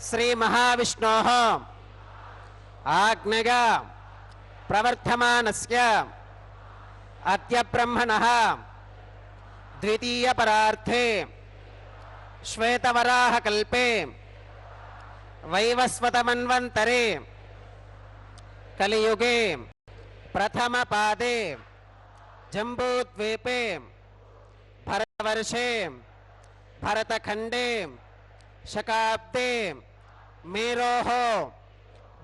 श्री महाविष्णोः आज्ञया प्रवर्धमानस्य अद्य ब्रह्मणः द्वितीय परार्थे श्वेतवराहकल्पे वैवस्वतमन्वन्तरे कलियुगे प्रथमपादे जम्बूद्वीपे भरतवर्षे भरतखण्डे शकाब्दे मेरोः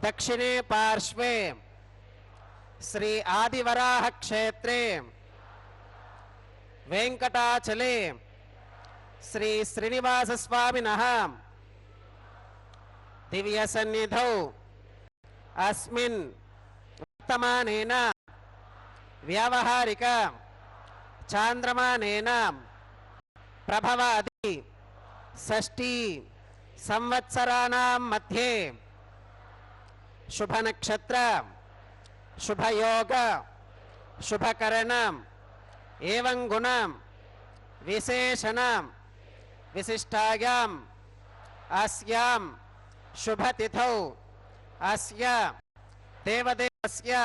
दक्षिणे पार्श्वे श्री आदिवराह क्षेत्रे वेंकटाचले श्री श्रीनिवास स्वामिनः दिव्य सन्निधौ अस्मिन् वर्तमानेन व्यावहारिक चांद्रमानेन प्रभवादि षष्ठी संवत्सराणां मध्ये शुभ नक्षत्र शुभ योग शुभ करण एवं गुण विशेषण विशिष्टायां अस्यां शुभ तिथौ अस्य देवदेवस्य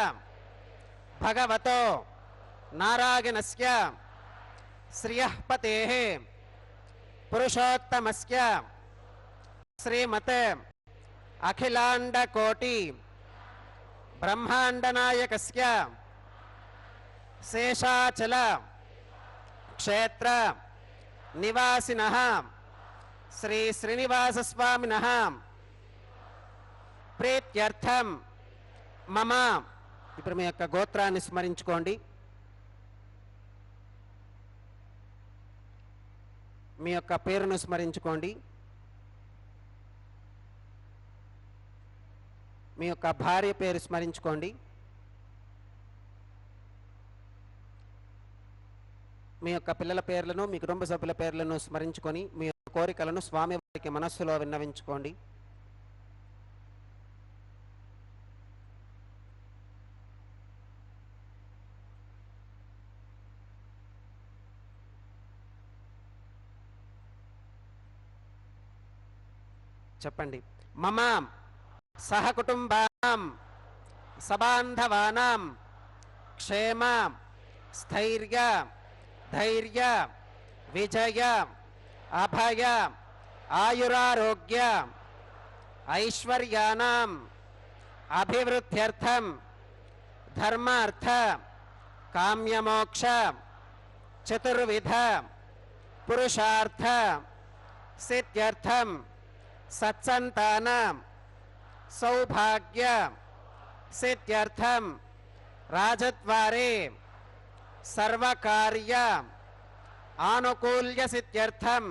भगवतो नारायणस्य श्रियःपतेः पुरुषोत्तमस्य श्रीमते अखिलांड कोटि ब्रह्मांडनायकस्य शेषाचल क्षेत्र निवासिनः श्री श्रीनिवास स्वामिनः प्रीत्यर्थम मम ఇప్పుడు మీ యొక్క గోత్రాన్ని స్మరించుకోండి. మీ యొక్క పేరును స్మరించుకోండి. మీ యొక్క భార్య పేరు స్మరించుకోండి. మీ యొక్క పిల్లల పేర్లను మీ కుటుంబ సభ్యుల పేర్లను స్మరించుకొని మీ యొక్క కోరికలను స్వామివారికి మనస్సులో విన్నవించుకోండి. చెప్పండి. మమ सहकुटुंबानां सबान्धवानां क्षेम स्थैर्य धैर्य विजय अभय आयुरारोग्य ऐश्वर्यानां अभिवृद्ध्यर्थं धर्मार्थ काम्यमोक्ष चतुर्विध पुरुषार्थ सिद्ध्यर्थं सत्संतानं सौभाग्य सिद्ध्यर्थम राजद्वारे सर्वकार्य आनुकूल्य सिद्ध्यर्थम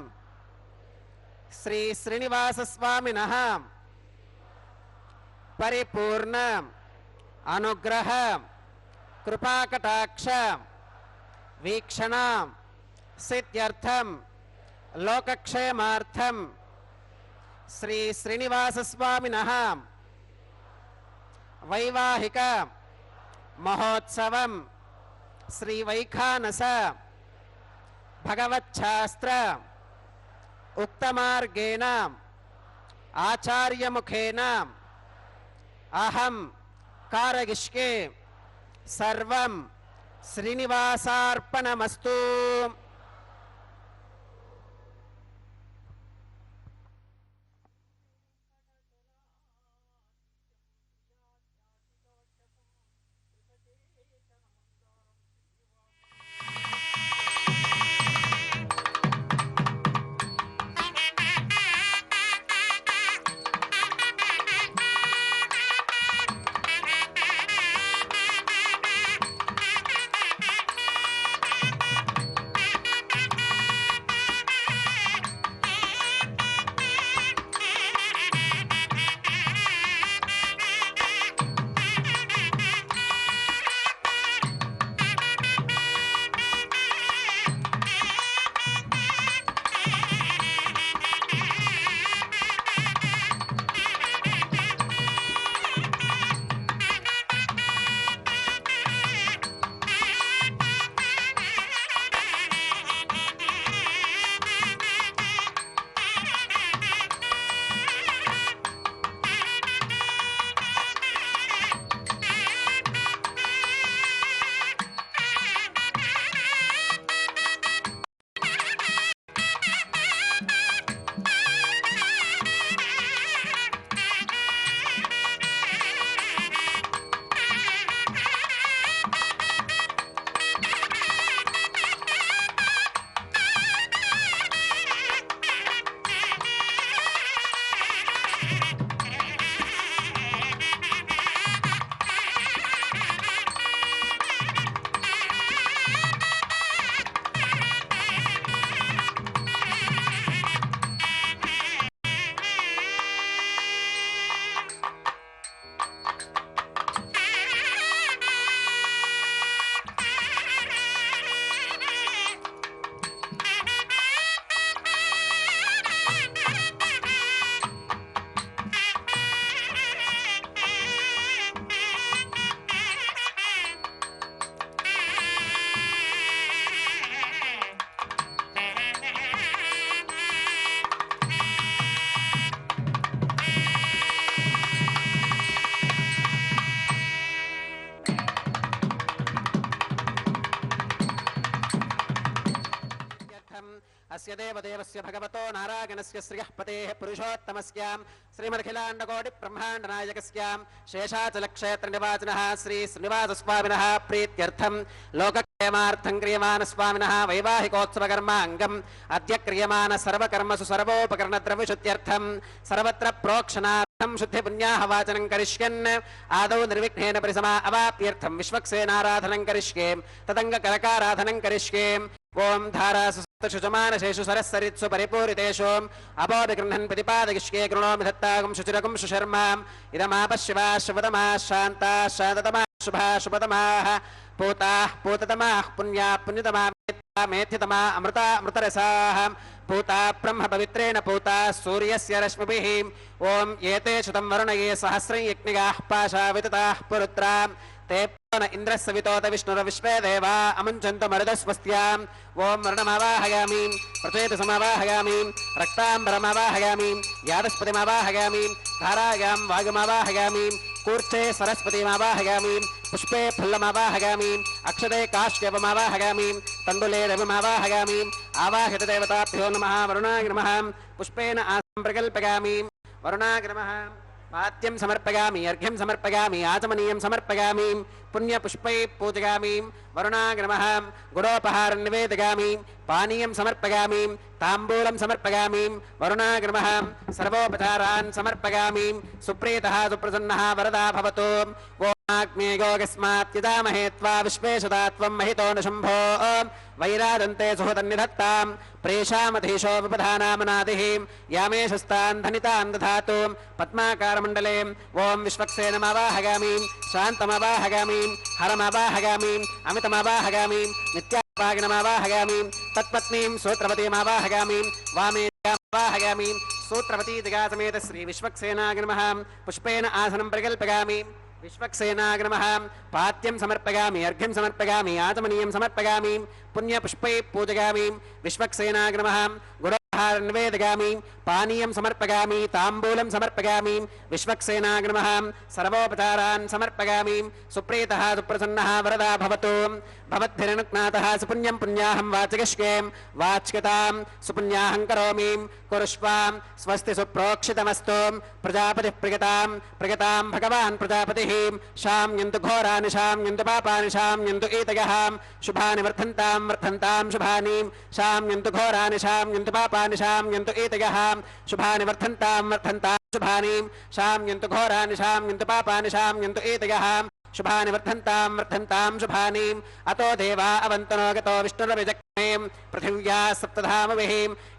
श्री श्रीनिवास स्वामिनः परिपूर्ण अनुग्रह कृपाकटाक्ष वीक्षण सिद्ध्यर्थम लोकक्षेमार्थम श्री श्रीनिवास स्वामिनः वैवाहिक महोत्सवं श्री वैखानस भगवच्छास्त्र उक्तमार्गेण आचार्यमुखेन अहं कारयिष्ये सर्वं श्रीनिवासार्पणमस्तु। अस्य देवदेवस्य भगवतो नारायणस्य श्रियः पतेः पुरुषोत्तमस्यां श्रीमदखिलाण्डकोटि ब्रह्माण्डनायकस्यां शेषाचलक्षेत्रनिवासिनः श्री श्रीनिवासस्वामिनः प्रीत्यर्थं लोकक्षेमार्थं क्रियमाणस्वामिनः वैवाहिकोत्सवकर्माङ्गम् अद्य क्रियमाण सर्वकर्मसु सर्वोपकरणद्रव्यशुद्ध्यर्थं सर्वत्र प्रोक्षणार्थं शुद्धिपुण्याः वाचनं करिष्यन् आदौ निर्विघ्नेन परिसमा अवाप्यर्थं विश्वक्सेनाराधनं करिष्ये तदङ्गकरकाराधनं करिष्ये। ओम धारासुमानशेषु सरस्सरित्सु परिपूरितेषु अपोभिगृह्णन् प्रतिपादयिष्ये कृणोमि दत्तागं शुचिरगं सुशर्माम् इदमापशिवा शुभतमाः शान्ताः शान्ततमाः शुभाः शुभतमाः पूताः पूततमाः पुण्याः पुण्यतमा मेथितमा अमृता अमृतरसाः पूता ब्रह्म पवित्रेण पूता सूर्यस्य रश्मिभिः ओम एते शुतं वरुणये सहस्रं यज्ञिकाः पाशा वितताः पुरुत्रा ते इंद्रस्य वितोत विष्णुर्विश्वे देवा अमुञ्चन्तु मरुदस्वस्त्याम् ओम वर्णमावाहयामि प्रचेतसमावाहयामि रक्ताम्बरमावाहयामि यादस्पतिमावाहयामि धारायां वायुमावाहयामि कूर्चे सरस्वतीमावाहयामि पुष्पे फुल्लमावाहयामि अक्षते काश्यपमावाहयामि तण्डुले रविमावाहयामि आवाहित देवताभ्यो नमः वरुणाय नमः पुष्पेन आसनं प्रकल्पयामि वरुणाय नमः पाद्यं समर्पयामि अर्घ्यं समर्पयामि आचमनीयं समर्पयामि पुण्यपुष्पैः पूजयामि वरुणाय नमः गुडोपहारं निवेदयामि पानीयं समर्पयामि ताम्बूलं समर्पयामि वरुणाय नमः सर्वोपचारान् समर्पयामि सुप्रीतः सुप्रसन्नः वरदा भवतु ओमाग्नेयोगस्मात् यदामहे त्वा विश्वेशदा त्वं महितो न शम्भो वैराजन्ते सुहृदन्निधत्तां प्रेषामधीशो विपधानामनादिः यामेशस्तान् धनितान् दधातु पद्माकारमण्डले ओम विश्वक्सेनमावाहयामि शान्तमावाहयामि हरमावाहयामि अमितमावाहयामि नित्यावागिनमावाहयामि तत्पत्नीं सूत्रवतीमावाहयामि वामेवाहयामि सूत्रवती जगासमेत श्री विश्वक्सेनाय नमः पुष्पेन आसनं प्रकल्पयामि विश्वक्सेनाय नमः पाद्यं समर्पयामि अर्घ्यं समर्पयामि आचमनीयं समर्पयामि पुण्यपुष्पैः पूजयामि विश्वक्सेनाय नमः गुडाहारं निवेदयामि पानीयं समर्पयामि ताम्बूलं समर्पयामि विश्वक्सेनाय नमः सर्वोपचारान् समर्पयामि सुप्रीतः सुप्रसन्नः वरदा भवतु भवद्भिरनुज्ञातः सुपुण्यं पुण्याहं वाचयिष्ये वाच्यतां सुपुण्याहं करोमि कुरुष्वां स्वस्ति सुप्रोक्षितमस्तु प्रजापतिः प्रगतां भगवान् प्रजापतिः शाम्यन्तु घोरानि शाम्यन्तु पापानि शाम्यन्तु एतयः शुभानि वर्धन्तां शुभानि शाम्यन्तु घोरानि शाम्यन्तु पापानि शाम्यन्तु एतयः शुभानि वर्धन्तां शुभानि शाम्यन्तु घोरानि शाम्यन्तु पापानि शाम्यन्तु एतयः शुभानि वर्धन्तां शुभानि अतो देवा अवन्तनो गतो विष्णुरविचक्रमे पृथिव्या सप्तधामभिः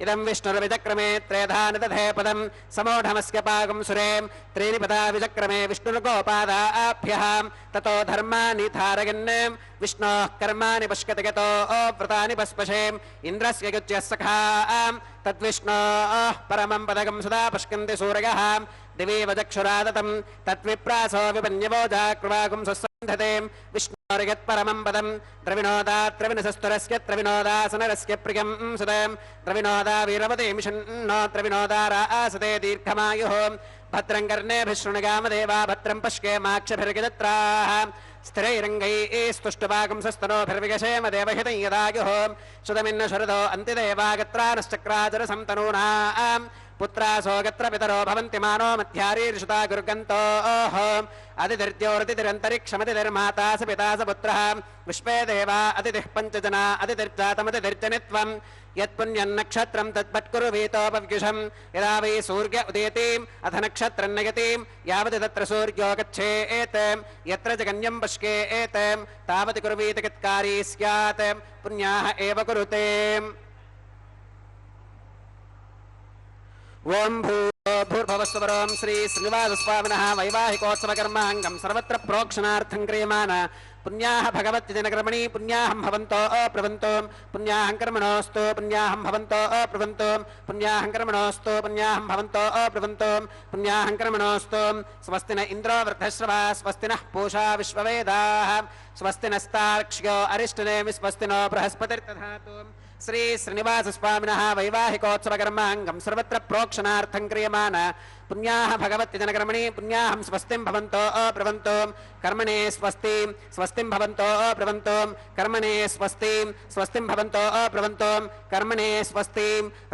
इदं विष्णुरविचक्रमे त्रेधानि दधे पदं समोढमस्य पाकं सुरे त्रीणि पदा विचक्रमे विष्णुर्गोपादाभ्यः ततो धर्माणि धारयन् विष्णोः कर्माणि पश्यति गतो व्रतानि पस्पशे इन्द्रस्य युज्यः सखा तद्विष्णोः परमं पदकं सदा पश्यन्ति सूरयः दिवेव चक्षुरादतं तद्विप्रासो विपन्यवो जाकृवाकुं सुसन्धते विष्णोर्यत्परमं पदं द्रविणोदात्रविणसस्तुरस्य द्रविणोदासनरस्य प्रियं सुदं द्रविणोदा वीरवते मिषन्नो द्रविणोदा रासते दीर्घमायुः भद्रं कर्णेभिः शृणुगामदेवा भद्रं पश्येमाक्षभिर्गजत्राः स्थिरैरङ्गैः स्तुष्टुवाकुं सस्तनोभिर्विगशेम देवहितं यदायुः सुदमिन्न शरदो अन्तिदेवागत्रानश्चक्राचरसं तनूनां पुत्रासो गत्र पितरो भवन्ति मानो मध्यारीर्षुता गुर्गन्तोः अतिथिर्द्योरतिथिरन्तरिक्षमतिथिर्माता स पिता स पुत्रः विश्वे देवा अतिथिः पञ्चजना अतिथिर्जातमतिथिर्जनित्वम् यत्पुण्यन्नक्षत्रं तद्भट्कुरुवीतोपव्युषम् यदा वै सूर्य उदेतीम् अथ नक्षत्रं नयतीम् यावत् तत्र सूर्यो गच्छेत् यत्र जगन्यं पश्येत् तावत् कुर्वीत कित्कारी स्यात् पुण्याः एव कुरुते ओम भूर्भुवस्वरं श्री श्रीनिवासस्वामिनः वैवाहिकोत्सवकर्माङ्गं सर्वत्र प्रोक्षणार्थं क्रियमाण पुण्याः भगवत्यजनकर्मणि पुण्याहं भवन्तो अप्रवन्तो पुण्याहं कर्मणोऽस्तु पुण्याहं भवन्तो अप्रवन्तो पुण्याहं कर्मणोऽस्तु पुण्याहं भवन्तो अप्रवन्तो पुण्याहं कर्मणोऽस्तु स्वस्ति न इन्द्रो वृद्धश्रवा स्वस्ति नः पूषा विश्ववेदाः स्वस्ति नस्तार्क्ष्यो अरिष्टनेमि स्वस्ति नो बृहस्पतिर्दधातु श्री श्रीनिवासस्वामिनः वैवाहिकोत्सवकर्माङ्गं सर्वत्र प्रोक्षणार्थं क्रियमाण पुण्याः भगवत्यजनकर्मणि पुण्याहं स्वस्तिं भवन्तो अप्रवन्तो कर्मणे स्वस्ति स्वस्तिं भवन्तो अप्रवन्तो कर्मणे स्वस्ति स्वस्तिं भवन्तो अप्रवन्तो कर्मणे स्वस्ति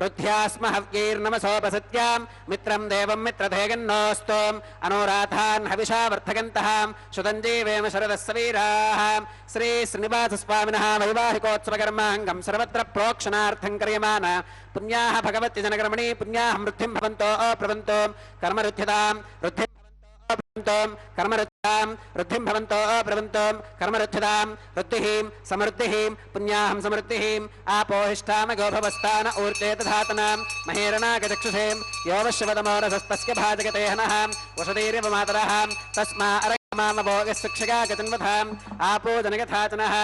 रुद्ध्यास्म हव्यैर्नमसोपसत्यां मित्रं देवं मित्रधेयन्नोऽस्तु अनुराधान् हविषा वर्धयन्तः सुदञ्जीवेम शरदः सवीराः श्री श्रीनिवासस्वामिनः वैवाहिकोत्सवकर्माङ्गं सर्वत्र प्रोक्षणार्थं क्रियमाण पुण्याः भगवत्यजनकर्मणि पुण्याहं वृद्धिं भवन्तो अप्रवन्तो कर्मरुद्ध्यतां वृद्धिं कर्मरुद्धां वृद्धिं भवन्तो अप्रवन्तो कर्मरुद्ध्यतां वृद्धिः समृद्धिः पुण्याहं समृद्धिः आपोहिष्ठामगो भवस्तान ऊर्जे दधातनां महेरणागचक्षुषे यो वश्यवदमोरसस्तस्य भाजगते हनः वसुधैर्यव मातरः तस्मा मामभोगशिक्षका गतन्वथाम् आपो जनगथाचनः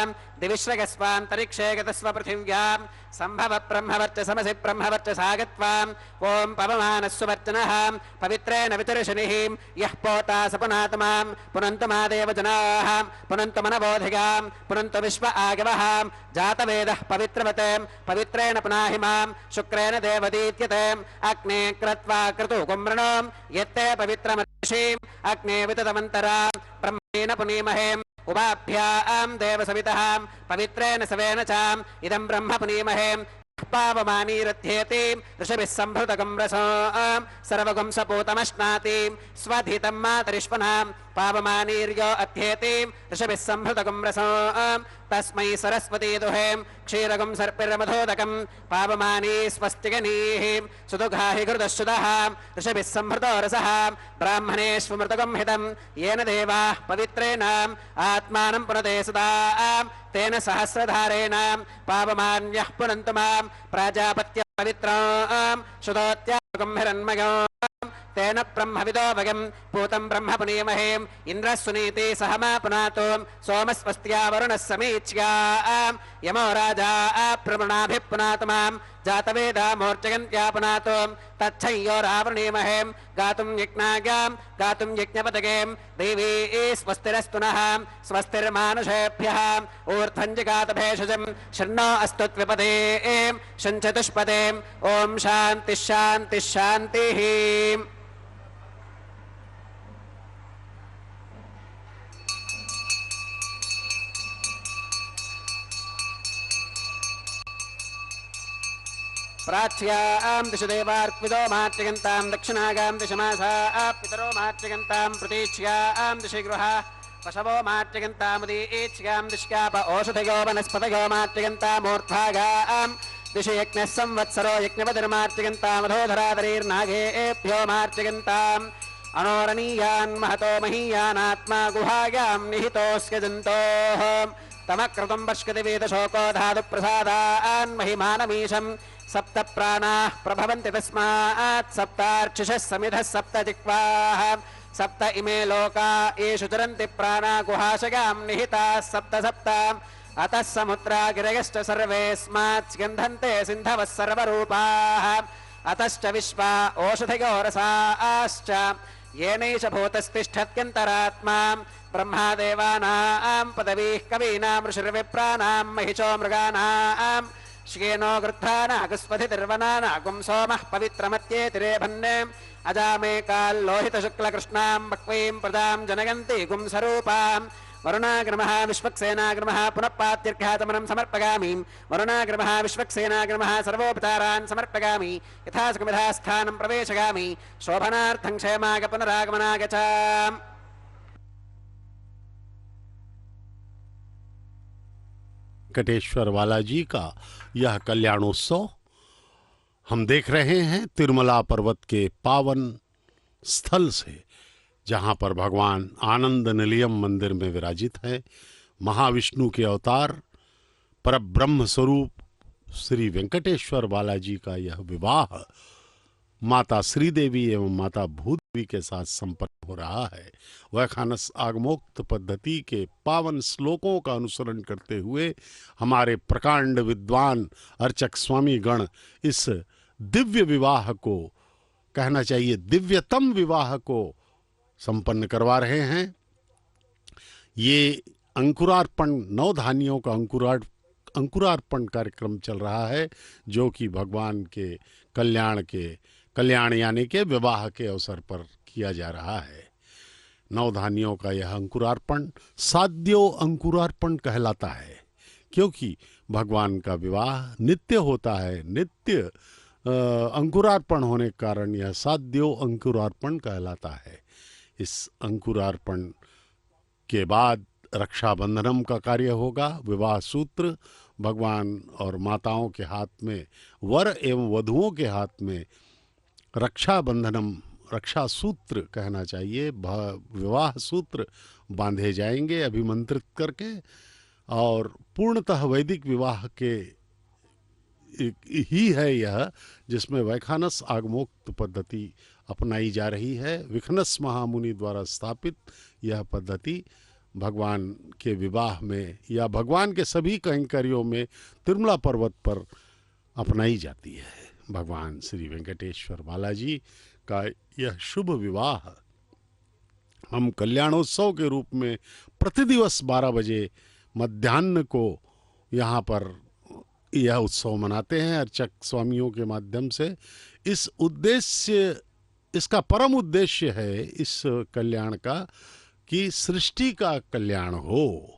दिविश्रगस्वान्तरिक्षे गतस्व पृथिव्यां सम्भव ब्रह्मवर्चसमसि ब्रह्मवर्चसागत्वाम् ॐ पवमानस्सुवर्चनः पवित्रेण वितर्शनिः यः पोता स पुनातमां पुनन्तु मा देवजनाः पुनन्तु मनबोधिगां पुनन्तु विश्व आगवः जातवेदः पवित्रवते पवित्रेण पुनाहि मां शुक्रेण देवदीत्यते अग्ने क्रत्वा क्रतु कुम्रणो यत्ते पवित्रमर्षिम् अग्ने विततमन्तरा ब्रह्मेण पुनीमहे उभाभ्यां देवसवितः पवित्रेण सवेन चाम् इदं ब्रह्म पुनीमहे पावमानीरथ्येति ऋषभिः सम्भृतकं रसोऽं सर्वगुं सपूतमश्नाति स्वधितं मातरिष्वनां पावमानीर्यो अध्येति ऋषभिः सम्भृतकं रसोऽं तस्मै सरस्वती दुहे क्षीरगुं सर्पिर्मधोदकं पावमानी स्वस्तिगनीः सुदुघाहि घृतश्रुतः ऋषभिः सम्भृतो रसः ब्राह्मणेष्वमृतकं हितं येन देवाः पवित्रेण आत्मानं पुनते सदा तेन सहस्रधारेण पावमान्यः पुनन्तु मां प्राजापत्य पवित्रां शुद्धोत्यागं हिरण्मयो तेन ब्रह्मविदो भगं पूतं ब्रह्म पुनीमहे इन्द्रः सुनीति सह मा पुनातु सोमस्वस्त्या वरुणः समीच्या यमो राजा प्रवृणाभिपुनातु मां जातवेदा मूर्चयन्त्या पुनातु तच्छय्यो रावृणीमहे गातुं यज्ञाज्ञां गातुं यज्ञपदगें देवी स्वस्तिरस्तु नः स्वस्तिर्मानुषेभ्यः ऊर्ध्वं जगात भेषजं शन्नो अस्तु त्विपदे शञ्चतुष्पदे ॐ शान्तिः शान्तिः शान्तिः। प्राच्यां दिश देवार्पितो मार्चयन्तां दक्षिणागां दिशमासाः पितरो मार्चयन्तां प्रतीच्यां दिशि गृहा पशवो मार्चयन्तामुदीच्यां दिश्याप ओषधयो वनस्पतयो मार्चयन्तामूर्ध्वागां दिशि यज्ञः संवत्सरो यज्ञपतिर्मार्चयन्तामधोधरादरीर्नागेभ्यो मार्चयन्ताम् अनोरणीयान् महतो महीयानात्मा गुहायां निहितोऽस्य जन्तोः तमक्रतुं पश्यति वेदशोको धातुप्रसादान् महिमानमीशम् सप्त प्राणाः प्रभवन्ति तस्मात् सप्तार्चिषः समिधः सप्त जिह्वाः सप्त इमे लोका येषु चरन्ति प्राणा गुहाशयां निहिताः सप्त सप्त अतः समुद्रा गिरयश्च सर्वेऽस्मात् स्यन्धन्ते सिन्धवः सर्वरूपाः अतश्च विश्वा ओषधयो रसाश्च येनैष भूतस्तिष्ठत्यन्तरात्मा ब्रह्मादेवानां पदवीः कवीनां ऋषिर्विप्राणां महिषो मृगाणां श्येनो गृध्रानागस्वधिर्वनानागुं सोमः पवित्रमत्येतिरेभन्ने अजामे काल्लोहितशुक्लकृष्णां बह्वीं प्रजां जनयन्ति गुंसरूपां वरुणाग्रमः विश्वक्सेनाग्रमः पुनः पात्यर्घ्यातमनं समर्पयामि वरुणाग्रमः विश्वक्सेनाग्रमः सर्वोपचारान् समर्पयामि यथा सुखमिधा स्थानं प्रवेशयामि शोभनार्थं क्षेमाय पुनरागमनाय च। वेंकटेश्वर वाला जी का यह कल्याणोत्सव हम देख रहे हैं तिरुमला पर्वत के पावन स्थल से, जहां पर भगवान आनंद निलयम मंदिर में विराजित है। महाविष्णु के अवतार परब्रह्म स्वरूप श्री वेंकटेश्वर बालाजी का यह विवाह माता श्रीदेवी एवं माता भूदेवी के साथ संपन्न हो रहा है। वैखानस आगमोक्त पद्धति के पावन श्लोकों का अनुसरण करते हुए हमारे प्रकांड विद्वान अर्चक स्वामी गण इस दिव्य विवाह को, कहना चाहिए दिव्यतम विवाह को संपन्न करवा रहे हैं। ये अंकुरार्पण, 9 धान्यों का अंकुरार्पण कार्यक्रम चल रहा है, जो कि भगवान के कल्याण यानी के विवाह के अवसर पर किया जा रहा है। 9 धान्यों का यह अंकुरार्पण साध्यो अंकुरार्पण कहलाता है, क्योंकि भगवान का विवाह नित्य होता है। नित्य अंकुरार्पण होने के कारण यह साध्यो अंकुरार्पण कहलाता है। इस अंकुरार्पण के बाद रक्षाबंधनम का कार्य होगा। विवाह सूत्र भगवान और माताओं के हाथ में, वर एवं वधुओं के हाथ में रक्षाबंधनम, रक्षा सूत्र कहना चाहिए, विवाह सूत्र बांधे जाएंगे अभिमंत्रित करके। और पूर्णतः वैदिक विवाह के ही है यह, जिसमें वैखानस आगमोक्त पद्धति अपनाई जा रही है। विखनस महामुनि द्वारा स्थापित यह पद्धति भगवान के विवाह में या भगवान के सभी कैंकर्यों में तिरुमला पर्वत पर अपनाई जाती है। भगवान श्री वेंकटेश्वर बालाजी का यह शुभ विवाह हम कल्याणोत्सव के रूप में प्रतिदिवस 12 बजे मध्याह्न को यहाँ पर यह उत्सव मनाते हैं अर्चक स्वामियों के माध्यम से। इसका परम उद्देश्य है इस कल्याण का कि सृष्टि का कल्याण हो।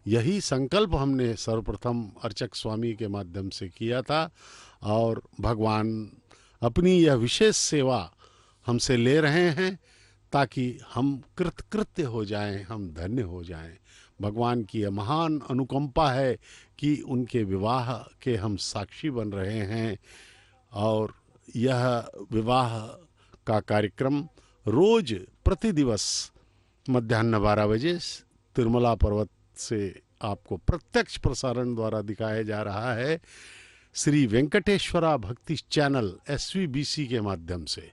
यही संकल्प हमने सर्वप्रथम अर्चक स्वामी के माध्यम से किया था, और भगवान अपनी यह विशेष सेवा हमसे ले रहे हैं ताकि हम कृतकृत्य हो जाएं, हम धन्य हो जाएं। भगवान की यह महान अनुकंपा है कि उनके विवाह के हम साक्षी बन रहे हैं। और यह विवाह का कार्यक्रम रोज प्रतिदिवस मध्याह्न 12 बजे तिरुमला पर्वत से आपको प्रत्यक्ष प्रसारण द्वारा दिखाया जा रहा है श्री वेंकटेश्वरा भक्ति चैनल SVBC के माध्यम से।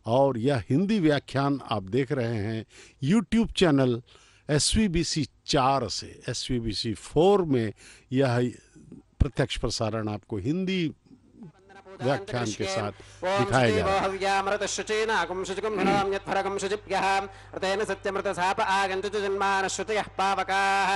और यह हिंदी व्याख्यान आप देख रहे हैं YouTube चैनल SVBC 4 से। SVBC 4 में यह प्रत्यक्ष प्रसारण आपको हिंदी व्याख्यान के साथ ओम दिखाया श्री जा रहा है। वोहव्यामृत शुचीनाकुं शुचिकुंभनां यत्फरकं शुचिभ्यः ऋतेन सत्यमृत साप आगन्तु च जन्मान श्रुतयः पावकाः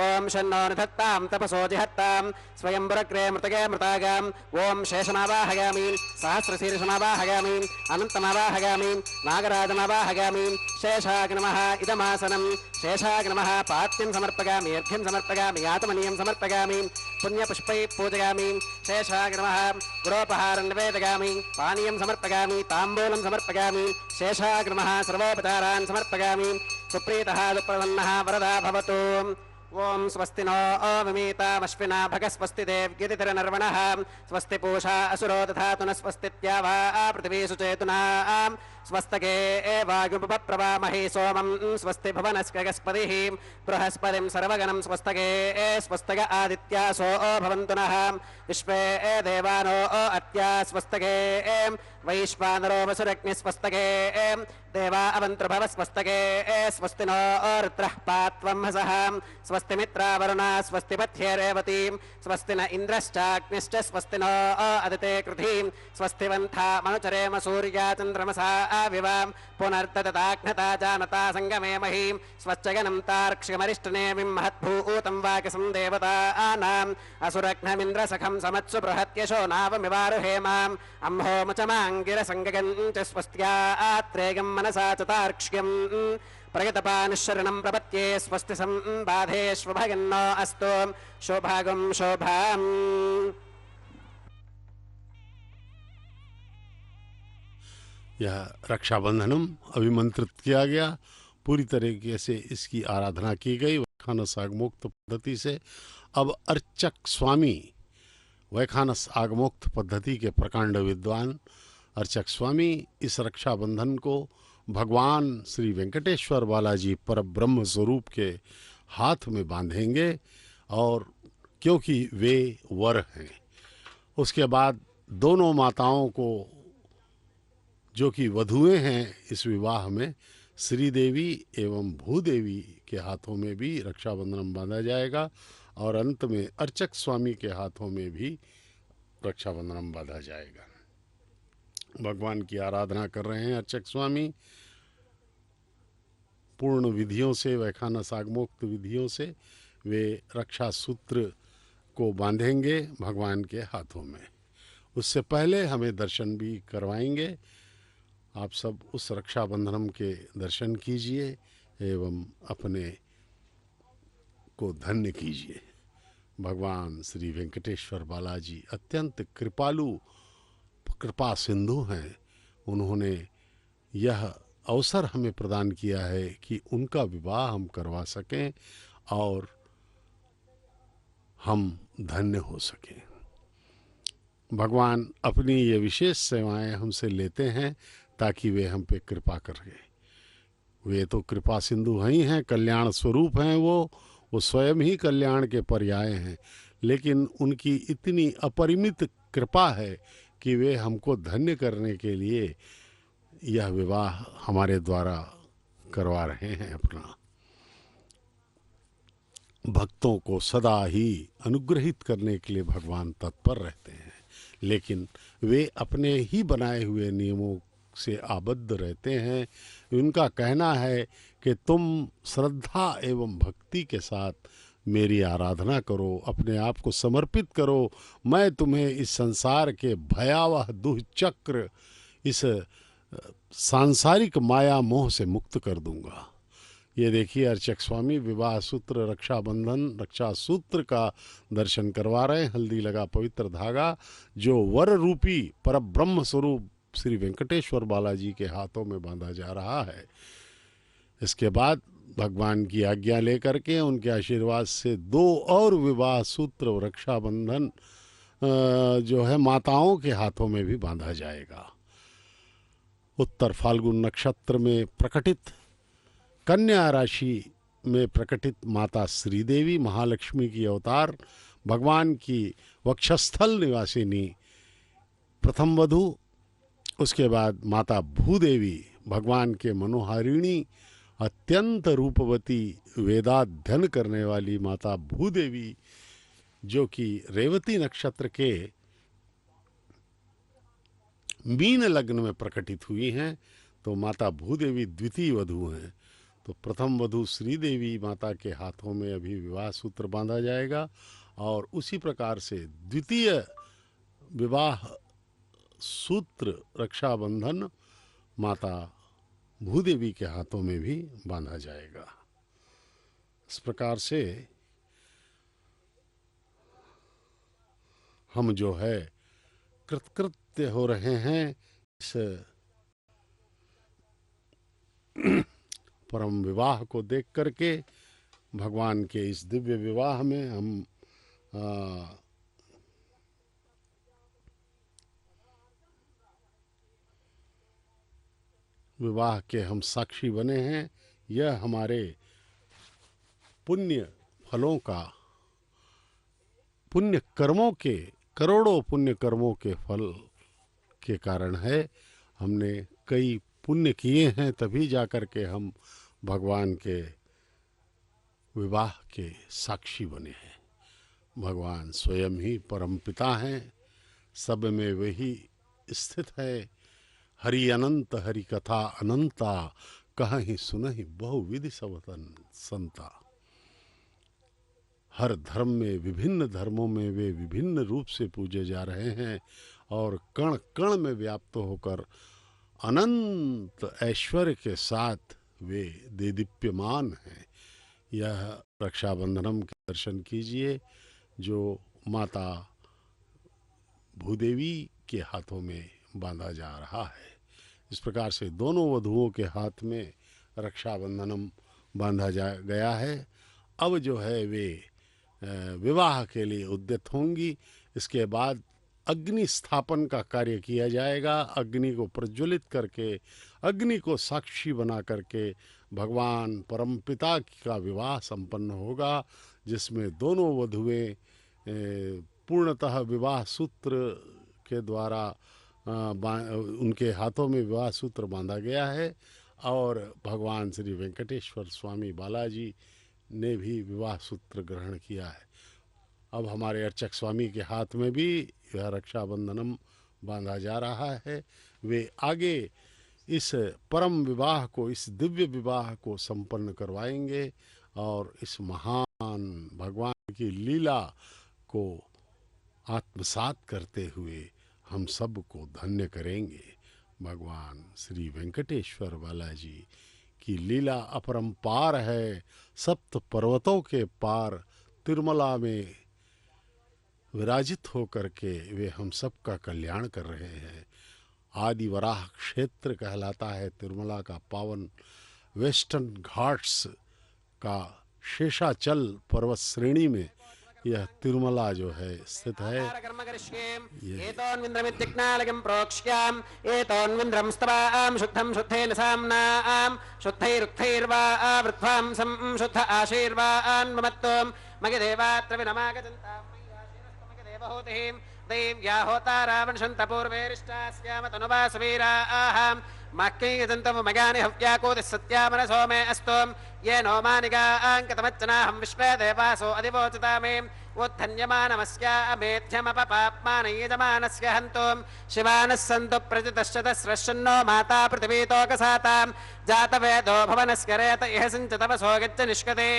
ओम शन्नो निधत्तां तपसो जिहत्तां स्वयंवरग्रे मृतगे मृतागां ओम शेषमावाहयामि सहस्रशीर्षमावाहयामि अनन्तमावाहयामि नागराजमावाहयामि शेषाग नमः इदमासनं शेषाग नमः पात्यं समर्पयामि अर्घ्यं समर्पयामि आत्मनीयं समर्पयामि पुण्यपुष्पैः पूजयामि शेषाग नमः गुरोपहारं निवेदयामि पानीयं समर्पयामि ताम्बूलं समर्पयामि शेषाग नमः सर्वोपचारान् समर्पयामि सुप्रीतः सुप्रसन्नः वरदा भवतु ओम स्वस्ति नो अविमीतामश्विना भगस्वस्ति देव्यतिरनर्वणः स्वस्ति पूषा असुरो दधातु न स्वस्तित्यावा पृथिवी सुचेतुना स्वस्तके वायुपप्रवामहे सोमं स्वस्ति भुवनस्कगस्पतिः बृहस्पतिं सर्वगणं स्वस्तके स्वस्तक आदित्यासो भवन्तु नः विश्वे देवानो अत्या स्वस्तके वैश्वानरो वसुरग्निस्वस्तके देवा अवन्तृभव स्वस्तके स्वस्ति नो रुद्रः पात्वं हसः स्वस्ति मित्रावरुणा स्वस्ति पथ्ये रेवतीं स्वस्ति न इन्द्रश्चाग्निश्च स्वस्ति नो अदिते कृधिं स्वस्ति वन्था मनुचरेम सूर्या चन्द्रमसा विवां पुनर्ददताघ्नता जानता सङ्गमे महीं स्वश्चगनं तार्क्ष्यमरिष्टनेमिं महद्भूतं वाक्यसं देवतानाम् असुरघ्नमिन्द्रसखं समत्सु बृहत्यशो नावमिवारुहेमाम् अम्होमुचमाङ्गिरसङ्गगं च स्वस्त्या आत्रेयं मनसा च तार्क्ष्यम् प्रयतपानुशरणं प्रपत्ये स्वस्ति संबाधेष्वभगन्नो अस्तु शोभागं शोभाम्। यह रक्षाबंधनम अभिमंत्रित किया गया, पूरी तरीके से इसकी आराधना की गई वैखानस आगमोक्त पद्धति से। अब अर्चक स्वामी वैखानस आगमोक्त पद्धति के प्रकांड विद्वान अर्चक स्वामी इस रक्षाबंधन को भगवान श्री वेंकटेश्वर बालाजी पर ब्रह्म स्वरूप के हाथ में बांधेंगे, और क्योंकि वे वर हैं। उसके बाद दोनों माताओं को जो कि वधुएं हैं इस विवाह में, श्रीदेवी एवं भूदेवी के हाथों में भी रक्षाबंधन बांधा जाएगा, और अंत में अर्चक स्वामी के हाथों में भी रक्षाबंधन बांधा जाएगा। भगवान की आराधना कर रहे हैं अर्चक स्वामी पूर्ण विधियों से, वैखानस आगमोक्त विधियों से वे रक्षा सूत्र को बांधेंगे भगवान के हाथों में। उससे पहले हमें दर्शन भी करवाएंगे। आप सब उस रक्षाबंधनम के दर्शन कीजिए एवं अपने को धन्य कीजिए। भगवान श्री वेंकटेश्वर बालाजी अत्यंत कृपालु कृपा सिंधु हैं। उन्होंने यह अवसर हमें प्रदान किया है कि उनका विवाह हम करवा सकें और हम धन्य हो सकें। भगवान अपनी ये विशेष सेवाएं हमसे लेते हैं ताकि वे हम पे कृपा करें। वे तो कृपा सिंधु ही हैं, कल्याण स्वरूप हैं। वो स्वयं ही कल्याण के पर्याय हैं, लेकिन उनकी इतनी अपरिमित कृपा है कि वे हमको धन्य करने के लिए यह विवाह हमारे द्वारा करवा रहे हैं। अपना भक्तों को सदा ही अनुग्रहित करने के लिए भगवान तत्पर रहते हैं, लेकिन वे अपने ही बनाए हुए नियमों से आबद्ध रहते हैं। उनका कहना है कि तुम श्रद्धा एवं भक्ति के साथ मेरी आराधना करो, अपने आप को समर्पित करो, मैं तुम्हें इस संसार के भयावह दुष्चक्र, इस सांसारिक माया मोह से मुक्त कर दूंगा। ये देखिए अर्चक स्वामी विवाह सूत्र रक्षाबंधन रक्षा सूत्र का दर्शन करवा रहे हैं। हल्दी लगा पवित्र धागा जो वर रूपी पर ब्रह्म स्वरूप श्री वेंकटेश्वर बालाजी के हाथों में बांधा जा रहा है। इसके बाद भगवान की आज्ञा लेकर के उनके आशीर्वाद से 2 और विवाह सूत्र रक्षाबंधन जो है माताओं के हाथों में भी बांधा जाएगा। उत्तर फाल्गुन नक्षत्र में प्रकटित कन्या राशि में प्रकटित माता श्रीदेवी महालक्ष्मी की अवतार, भगवान की वक्षस्थल निवासिनी प्रथम वधू, उसके बाद माता भूदेवी भगवान के मनोहारिणी अत्यंत रूपवती वेदाध्ययन करने वाली माता भूदेवी जो कि रेवती नक्षत्र के मीन लग्न में प्रकटित हुई हैं, तो माता भूदेवी द्वितीय वधू हैं। तो प्रथम वधू श्रीदेवी माता के हाथों में अभी विवाह सूत्र बांधा जाएगा और उसी प्रकार से द्वितीय विवाह सूत्र रक्षाबंधन माता भूदेवी के हाथों में भी बांधा जाएगा। इस प्रकार से हम जो है कृतकृत्य हो रहे हैं इस परम विवाह को देख करके। भगवान के इस दिव्य विवाह में हम विवाह के हम साक्षी बने हैं। यह हमारे पुण्य फलों का, पुण्य कर्मों के, करोड़ों पुण्य कर्मों के फल के कारण है। हमने कई पुण्य किए हैं, तभी जाकर के हम भगवान के विवाह के साक्षी बने हैं। भगवान स्वयं ही परमपिता हैं, सब में वही स्थित है। हरि अनंत हरि कथा अनंता, कहीं सुनहि बहुविधि सवतन संता। हर धर्म में, विभिन्न धर्मों में वे विभिन्न रूप से पूजे जा रहे हैं और कण कण में व्याप्त होकर अनंत ऐश्वर्य के साथ वे देदीप्यमान हैं। यह रक्षाबंधनम के दर्शन कीजिए जो माता भूदेवी के हाथों में बांधा जा रहा है। इस प्रकार से दोनों वधुओं के हाथ में रक्षाबंधनम बांधा गया है। अब जो है वे विवाह के लिए उद्यत होंगी। इसके बाद अग्नि स्थापन का कार्य किया जाएगा। अग्नि को प्रज्वलित करके, अग्नि को साक्षी बना करके भगवान परमपिता का विवाह संपन्न होगा, जिसमें दोनों वधुएं पूर्णतः विवाह सूत्र के द्वारा उनके हाथों में विवाह सूत्र बांधा गया है और भगवान श्री वेंकटेश्वर स्वामी बालाजी ने भी विवाह सूत्र ग्रहण किया है। अब हमारे अर्चक स्वामी के हाथ में भी यह रक्षाबंधनम बांधा जा रहा है। वे आगे इस परम विवाह को, इस दिव्य विवाह को संपन्न करवाएंगे और इस महान भगवान की लीला को आत्मसात करते हुए हम सब को धन्य करेंगे। भगवान श्री वेंकटेश्वर बालाजी की लीला अपरंपार है। सप्त पर्वतों के पार तिरुमला में विराजित होकर के वे हम सब का कल्याण कर रहे हैं। आदि वराह क्षेत्र कहलाता है तिरुमला का पावन वेस्टर्न घाट्स का शेषाचल पर्वत श्रेणी में यह तिरुमला जो है स्थित है। शुद्धं शुद्धेन साम्नां शुद्धैरुक्थैर्वा आवृत्वां संशुद्ध आशीर्वान् ममत्वं मगदेवात्र विनमागजन्तां मय्याशीनस्तमगदेवहूतिः दैव्या होता रावणशन्तपूर्वेरिष्टास्याम तनुवासवीराः माक्यैयजन्तव मगानि हव्याकोतिः सत्यामनसो मे अस्तु ये नो मानिकाङ्कतमच्चनाहं विश्वे देवासो अधिवोचता मे उत्थन्यमानमस्यामेध्यमपपाप्मानयजमानस्य हन्तुं शिवानः सन्तु प्रजितश्चतस्रश्चन्नो माता पृथिवीतोकसातां जातवेदो भवनस्य रेत इह सिञ्चतवसो गच्छ निष्कते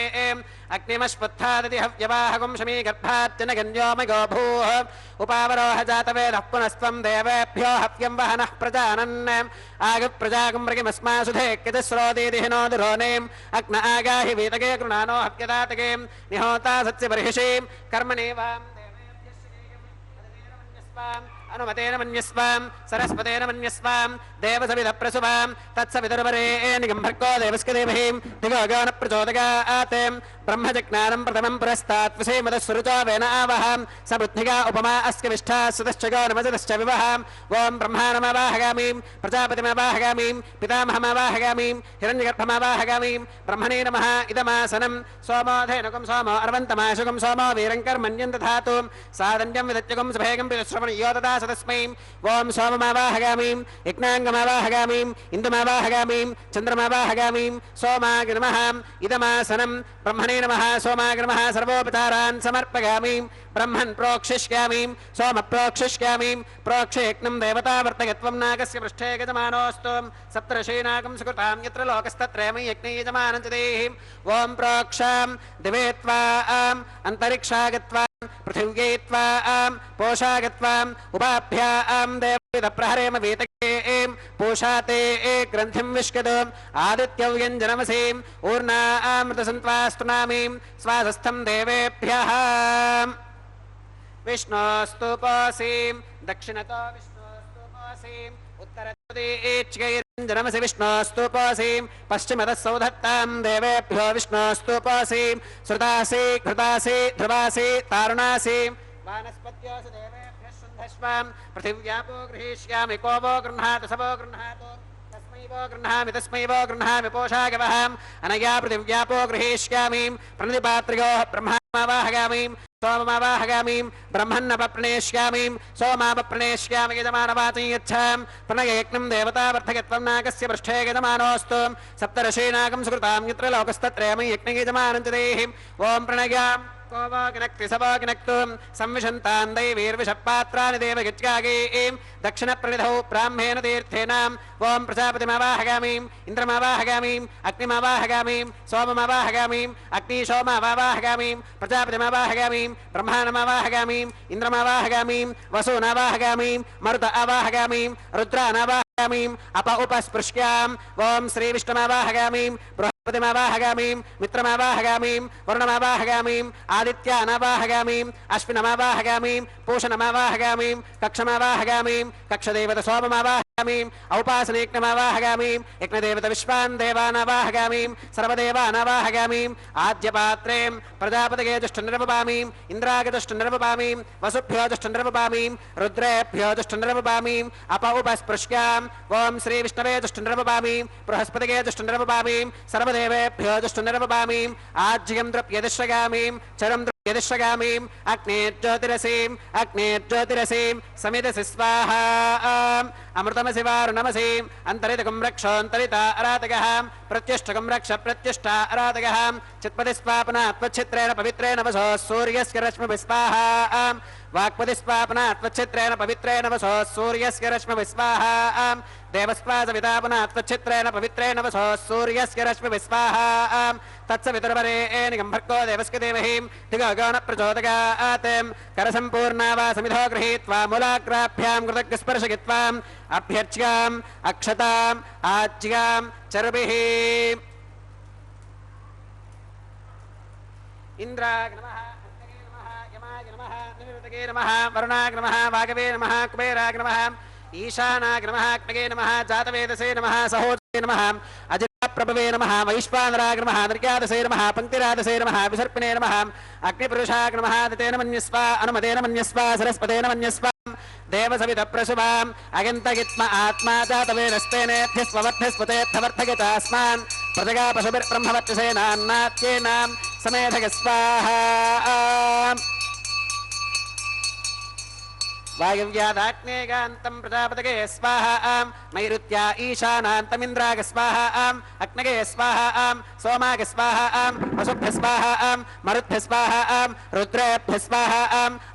अग्निमश्पुत्थादिति हव्यवाहकुं शमीगर्भार्जन गन्योमयो भूः उपावरोह जातवेदः पुनस्त्वं देवेभ्यो हव्यं वहनः प्रजानन् आगप्रजागं मृगिमस्मासुधे कितस्रोदीदिहिनो दुरोनेम् अग्न आगाहि वीतके कृणानो हव्यदातके निहोता सत्स्यबर्हिषीं कर्मणेवां अनुमतेन मन्यस्वां सरस्वतेन मन्यस्वां देवसविधप्रसुवां तत्सवितुर्वरेण्यं भर्गो देवस्य देवहीं दिवो यो न प्रचोदयात् ब्रह्मजज्ञानं प्रथमं पुरस्तात् विषेमदस्वरुचो वेन आवहं सबुद्धिगा उपमा अस्य विष्ठा सुतश्च गो नमजतश्च विवहम् ओं ब्रह्माणमवाहगामीं प्रजापतिमवाहगामीं पितामहमवाहगामीं हिरण्यगर्भमवाहगामीं ब्रह्मणे नमः इदमासनं सोमो धेनुकं सोमो अर्वन्तमाशुकं सोमो वीरं कर्मण्यं दधातु सादन्यं विदत्यकं सभेगं पितुश्रवणं यो ददास तस्मै ओम सोममावाहगामीं यज्ञाङ्गमावाहगामीं इन्दुमावाहगामीं चन्द्रमावाहगामीं सोमाय नमः इदमासनं ब्रह्मणे नमः सोमाय नमः सर्वोपचारान् समर्पयामि ब्रह्मन् प्रोक्षिष्यामि सोम प्रोक्षिष्यामि प्रोक्षयज्ञं देवतावर्तयत्वं नागस्य पृष्ठे गजमानोऽस्तु सप्तर्षीनागं सुकृतां यत्र लोकस्तत्रयमि यज्ञे यजमानं च देहि ओम प्रोक्षां दिवे त्वाम् अन्तरिक्षागत्वा पृथिव्यै त्वाम् पोषागत्वाम् उपाभ्यां देवप्रहरेम वेतके पोषाते ग्रन्थिं विष्कद आदित्यव्यञ्जनमसीम् ऊर्णामृतसन्त्वास्तुनामीं स्वासस्थं देवेभ्यः विष्णोस्तुपोऽसीं दक्षिणतो विष्णोस्तुपोऽसीम् उत्तरतोदेच्चैर्जनमसि विष्णोस्तुपोऽसीं पश्चिमतः सौधत्तां देवेभ्यो विष्णोस्तुपोऽसीं श्रुतासि घृतासि ध्रुवासि तारुणासि वानस्पत्योऽसि देवेभ्यः शुन्धस्वां पृथिव्यापो गृहीष्यामि को वो गृह्णातु स वो गृह्णातु तस्मै वो गृह्णामि पोषागवहाम् अनया पृथिव्यापो गृहीष्यामि प्रणिपात्र्योः ब्रह्मावाहगामीं सोममावाहगामीं ब्रह्मन्नपप्रणेष्यामि सोमापप्रणेष्यामि यजमानवाचं यच्छां प्रणययज्ञं देवतावर्धकत्वं नागस्य पृष्ठे यजमानोऽस्तु सप्तर्षीनागं सुकृतां यत्र लोकस्तत्रयमि यज्ञे यजमानं च देहि ॐ प्रणयां को वो किनक्ति स वो किनक्तु संविशन्तां दैवीर्विषपात्राणि देवयज्ञागीं दक्षिणप्रणिधौ ब्राह्मेण तीर्थेनां ओं प्रजापतिमावाहगामीं इन्द्रमावाहगामीं अग्निमावाहगामीं सोममावाहगामीं अग्निशोमावाहगामीं प्रजापतिमावाहगामीं ब्रह्माणमावाहगामीं इन्द्रमावाहगामीं वसूनावाहगामीं मरुत आवाहगामीं रुद्रानावाहगामीं अप उपस्पृश्याम् ओं श्रीविष्णुमावाहगामीं बृहस्पतिमावाहगामीं मित्रमावाहगामीं वरुणमावाहगामीं आदित्यानावाहगामीं अश्विनमावाहगामीं पूषणमावाहगामीं कक्षमावाहगामीं कक्षदेवत सोममावाहगामीं औपासनेयज्ञमावाहगामीं यज्ञदेवत विश्वान् देवानावाहगामीं सर्वदेवानावाहगामीं आद्यपात्रें प्रजापतये जुष्टनिर्वपामीं इन्द्रागजुष्टनिर्वपामीं वसुभ्यो जुष्टनिर्वपामीं रुद्रेभ्यो जुष्टनिर्वपामीं अप उपस्पृश्याम् ओं श्रीविष्णवे जुष्टनिर्वपामीं बृहस्पतये जुष्टनिर्वपामीं सर्वदेवेभ्यो जुष्टनिर्वपामीं आज्यं द्रव्यदिश्रगामीं चरं यदिश्रगामीं अग्नेर्ज्योतिरसीं समिदसि स्वाहा अमृतमसि वारुणमसीं अन्तरितकं रक्षोऽन्तरिता अरातगः प्रत्यष्टकं रक्ष प्रत्यष्टा अरातगः चित्पतिस्वापनात्वच्छित्रेण पवित्रेण वसो सूर्यस्य रश्मिभिः स्वाहा वाक्पतिस्वापनात्वच्छित्रेण पवित्रेण वसो सूर्यस्य रश्मिभिः स्वाहा देवस्वासवितापनात्वच्छित्रेण पवित्रेण वसो सूर्यस्य रश्मिभिः स्वाहा तत्सवितुर्वरेण्यं भर्गो देवस्य धीमहि धियो यो न प्रचोदयात् करसम्पूर्णा वा समिधो गृहीत्वा मूलाग्राभ्यां कृतज्ञस्पर्शयित्वाम् अभ्यर्च्याम् अक्षताम् आज्यां चरुभिः इन्द्राय नमः अग्नये नमः यमाय नमः निरुतगे नमः वरुणाय नमः वागवे नमः कुबेराय नमः ईशानाय नमः अग्नये नमः जातवेदसे नमः सहोदरे नमः अजितप्रभवे नमः वैश्वानराय नमः निर्यादसे नमः पंक्तिरादसे नमः विसर्पिणे नमः अग्निपुरुषाय नमः दितेन मन्यस्व अनुमतेन मन्यस्व सरस्वतेन मन्यस्व देवसवितप्रसुभाम् अगन्तगित्म आत्मा जातवेदस्तेनेभ्यस्ववर्धस्वतेऽर्थवर्धगतास्मान् प्रजगा पशुभिर्ब्रह्मवर्चसेनान्नात्येनां समेधग स्वाहा वायव्यादाग्नेयान्तं प्रजापतये स्वाहा नैऋत्या ईशानान्तमिन्द्राय स्वाहा अग्नये स्वाहा सोमाय स्वाहा वसुभ्यः स्वाहा मरुद्भ्यः स्वाहा रुद्रेभ्यः स्वाहा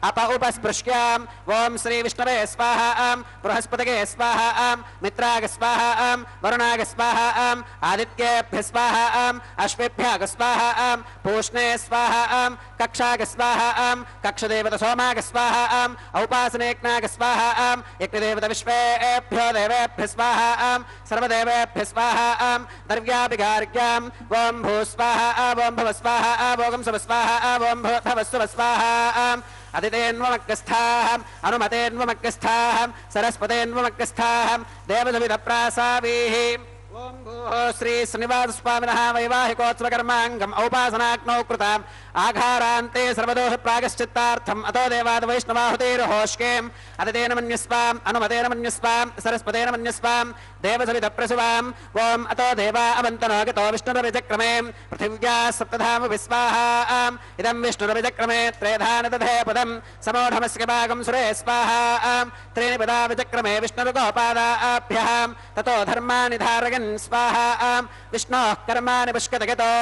अप उपस्पृश्याम् ओं श्रीविष्णवे स्वाहा बृहस्पतये स्वाहा मित्राय स्वाहा वरुणाय स्वाहा आदित्येभ्यः स्वाहा अश्वेभ्यः स्वाहा पूष्णे स्वाहा कक्षाय स्वाहा कक्षदेवत सोमाय स्वाहा औपासने स्वाहा यज्ञदेवत विश्वेभ्यो देवेभ्यः स्वाहा सर्वदेवेभ्यः स्वाहा द्रव्याभिगार्ग्याम् ओं भूस्वाहा ओं भवस्वाहा ओं स्वस्वाहा ओं भवस्वस्वाहा अदितेन्वमग्रस्थाः अनुमतेन्वमग्रस्थाः सरस्वतेन्वमग्रस्थाः देवसवितप्रासावीः ओं भूः श्री श्रीनिवासस्वामिनः वैवाहिकोत्सवकर्माङ्गम् औपासनाग्नौ कृताम् आघारान्ते सर्वदोष प्रागश्चित्तार्थम् अतो देवाद वैष्णवाहुतेर्होष्केम् अदितेन मन्यस्वाम् अनुमतेन मन्यस्वाम् सरस्वतेन मन्यस्वाम् देवसविध प्रसुवाम् ओम अतो देवा अवन्तनो गतो विष्णुरविचक्रमे पृथिव्या सप्तधाम विस्वाहा इदं विष्णुरविचक्रमे त्रेधान दधे पदम् समोढमस्य भागं सुरे स्वाहा त्रीणि पदा विचक्रमे विष्णुर्गोपादाभ्यः ततो धर्माणि धारयन् स्वाहा विष्णोः कर्माणि पुष्कतगतो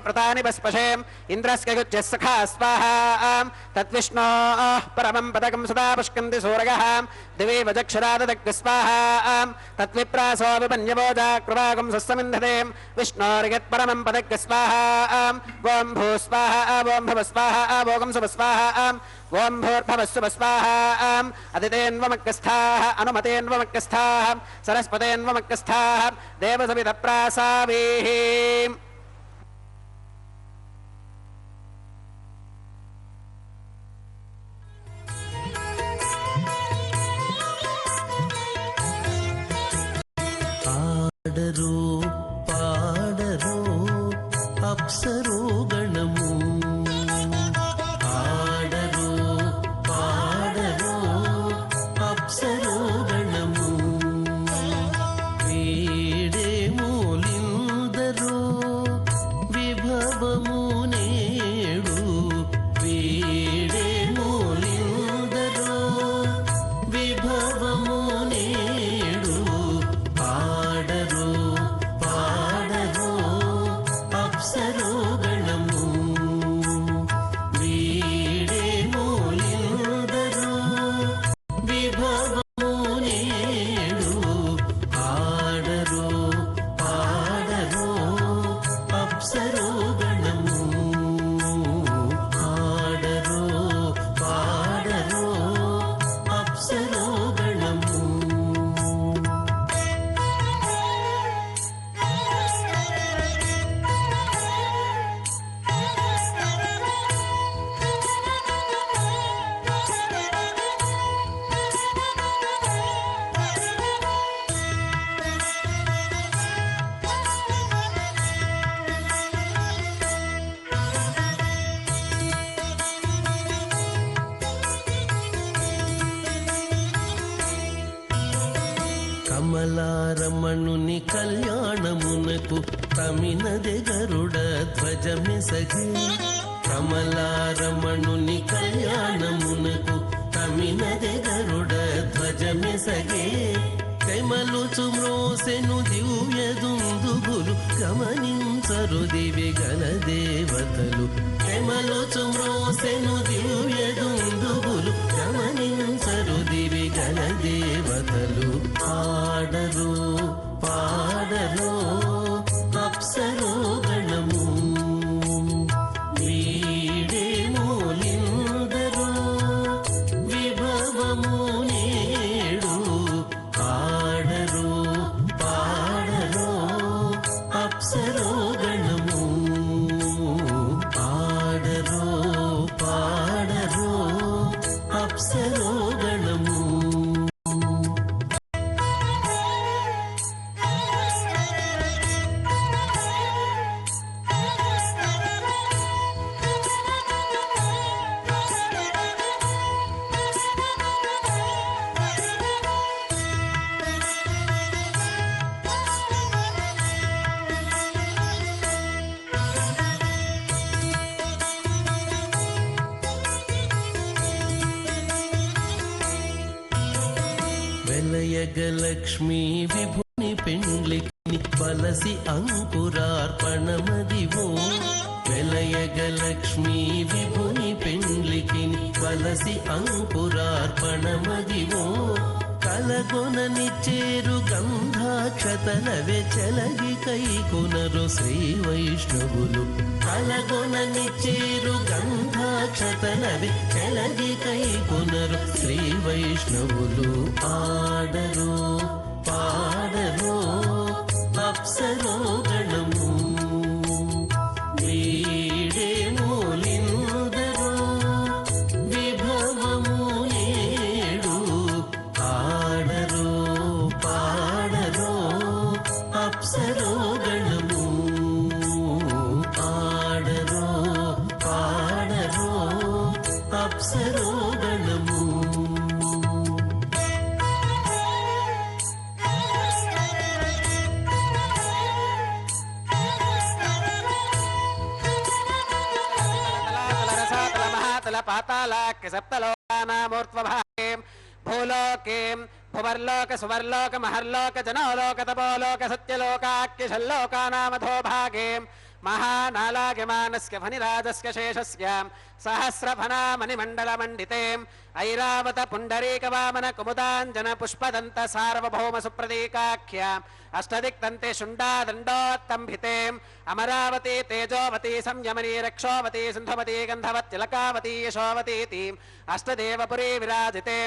व्रतानि पस्पशे इन्द्रस्य गुज्यः सखा स्वाहा तद्विष्णोः परमं पदकं सदा पुष्कन्ति सूरगः दिवे वजक्षराददग् स्वाहा तद्विप्रासो विपन्यवोजा कृपागं सस्समिन्धते विष्णोर्यत्परमं पदग् स्वाहा ओं भू स्वाहा ओं भव स्वाहा भोगं सुभ स्वाहा ओं भूर्भवस्सुभ स्वाहा अदितेन्वमग्गस्थाः अनुमतेन्वमग्गस्थाः सरस्वतेन्वमग्गस्थाः देवसविधप्रासावीः పాడరు పాడరు అప్సరు గణము పాడరు పాడరు అప్సరు గణము వీడే మూలిందరు విభవము నేడు వీడే మూలిందరు విభవము నేడు పాడరు పాడరు అప్సరు గణము వీడే మూలిందరు విభవము నేడు పాడరు పాడరు అప్సరు గణము పాడరు పాడరు అప్సరు గణము కమలారమణుని కళ్యాణమునకు తమినదే గరుడ ధ్వజమెసగి కమలారమణుని కళ్యాణమునకు తమినదే గరుడ ధ్వజమెసగే కైమలుచు మ్రోసెను దివ్య దుందుగులు గమనించరు దివి గల దేవతలు కైమలుచు మ్రోసెను దివ్య దుందుగులు గమనించరు దివి గల దేవతలు పాడరు పాడరు అప్సరు గణము వీడే మూలిందరు విభవము నేడు పాడరు పాడరు అప్సరు గణము పాడరు పాడరు అప్సరు గణము వెలయగలక్ష్మీ విభుని పెండ్లికి వలసి అంకురార్పణమదివో వెలయగలక్ష్మీ విభుని పెండ్లికి వలసి అంకురార్పణమదివో కలగొననిచ్చేరు గంధాక్షతలవే చెలగి కైకొనరు శ్రీ వైష్ణవులు కలగొననిచ్చేరు గంధాక్షతలవే చెలగి కైకొనరు శ్రీ వైష్ణవులు ఆడరు పాడరు అప్సరు గణము వీడే మూలిందరు విభవము నేడు పాడరు పాడరు అప్సరు గణము పాడరు పాడరు पातालाक्य सप्तलोकानामूर्ध्वभागे भूलोके भुवर्लोक सुवर्लोक महर्लोक जनोलोक तपोलोक सत्यलोकाख्यशल्लोकानामधो भागे महानालाग्यमानस्य फणिराजस्य शेषस्य सहस्रफनामणिमण्डलमण्डिते ऐरावत पुण्डरीकवामन कुमुदाञ्जन पुष्पदन्त सार्वभौम सुप्रतीकाख्य अष्टदिक्तन्ते शुण्डादण्डोत्तम्भिते अमरावती तेजोवती संयमनी रक्षोवती सिन्धुमती गन्धवत्यलकावती यशोवतीति अष्टदेवपुरी विराजिते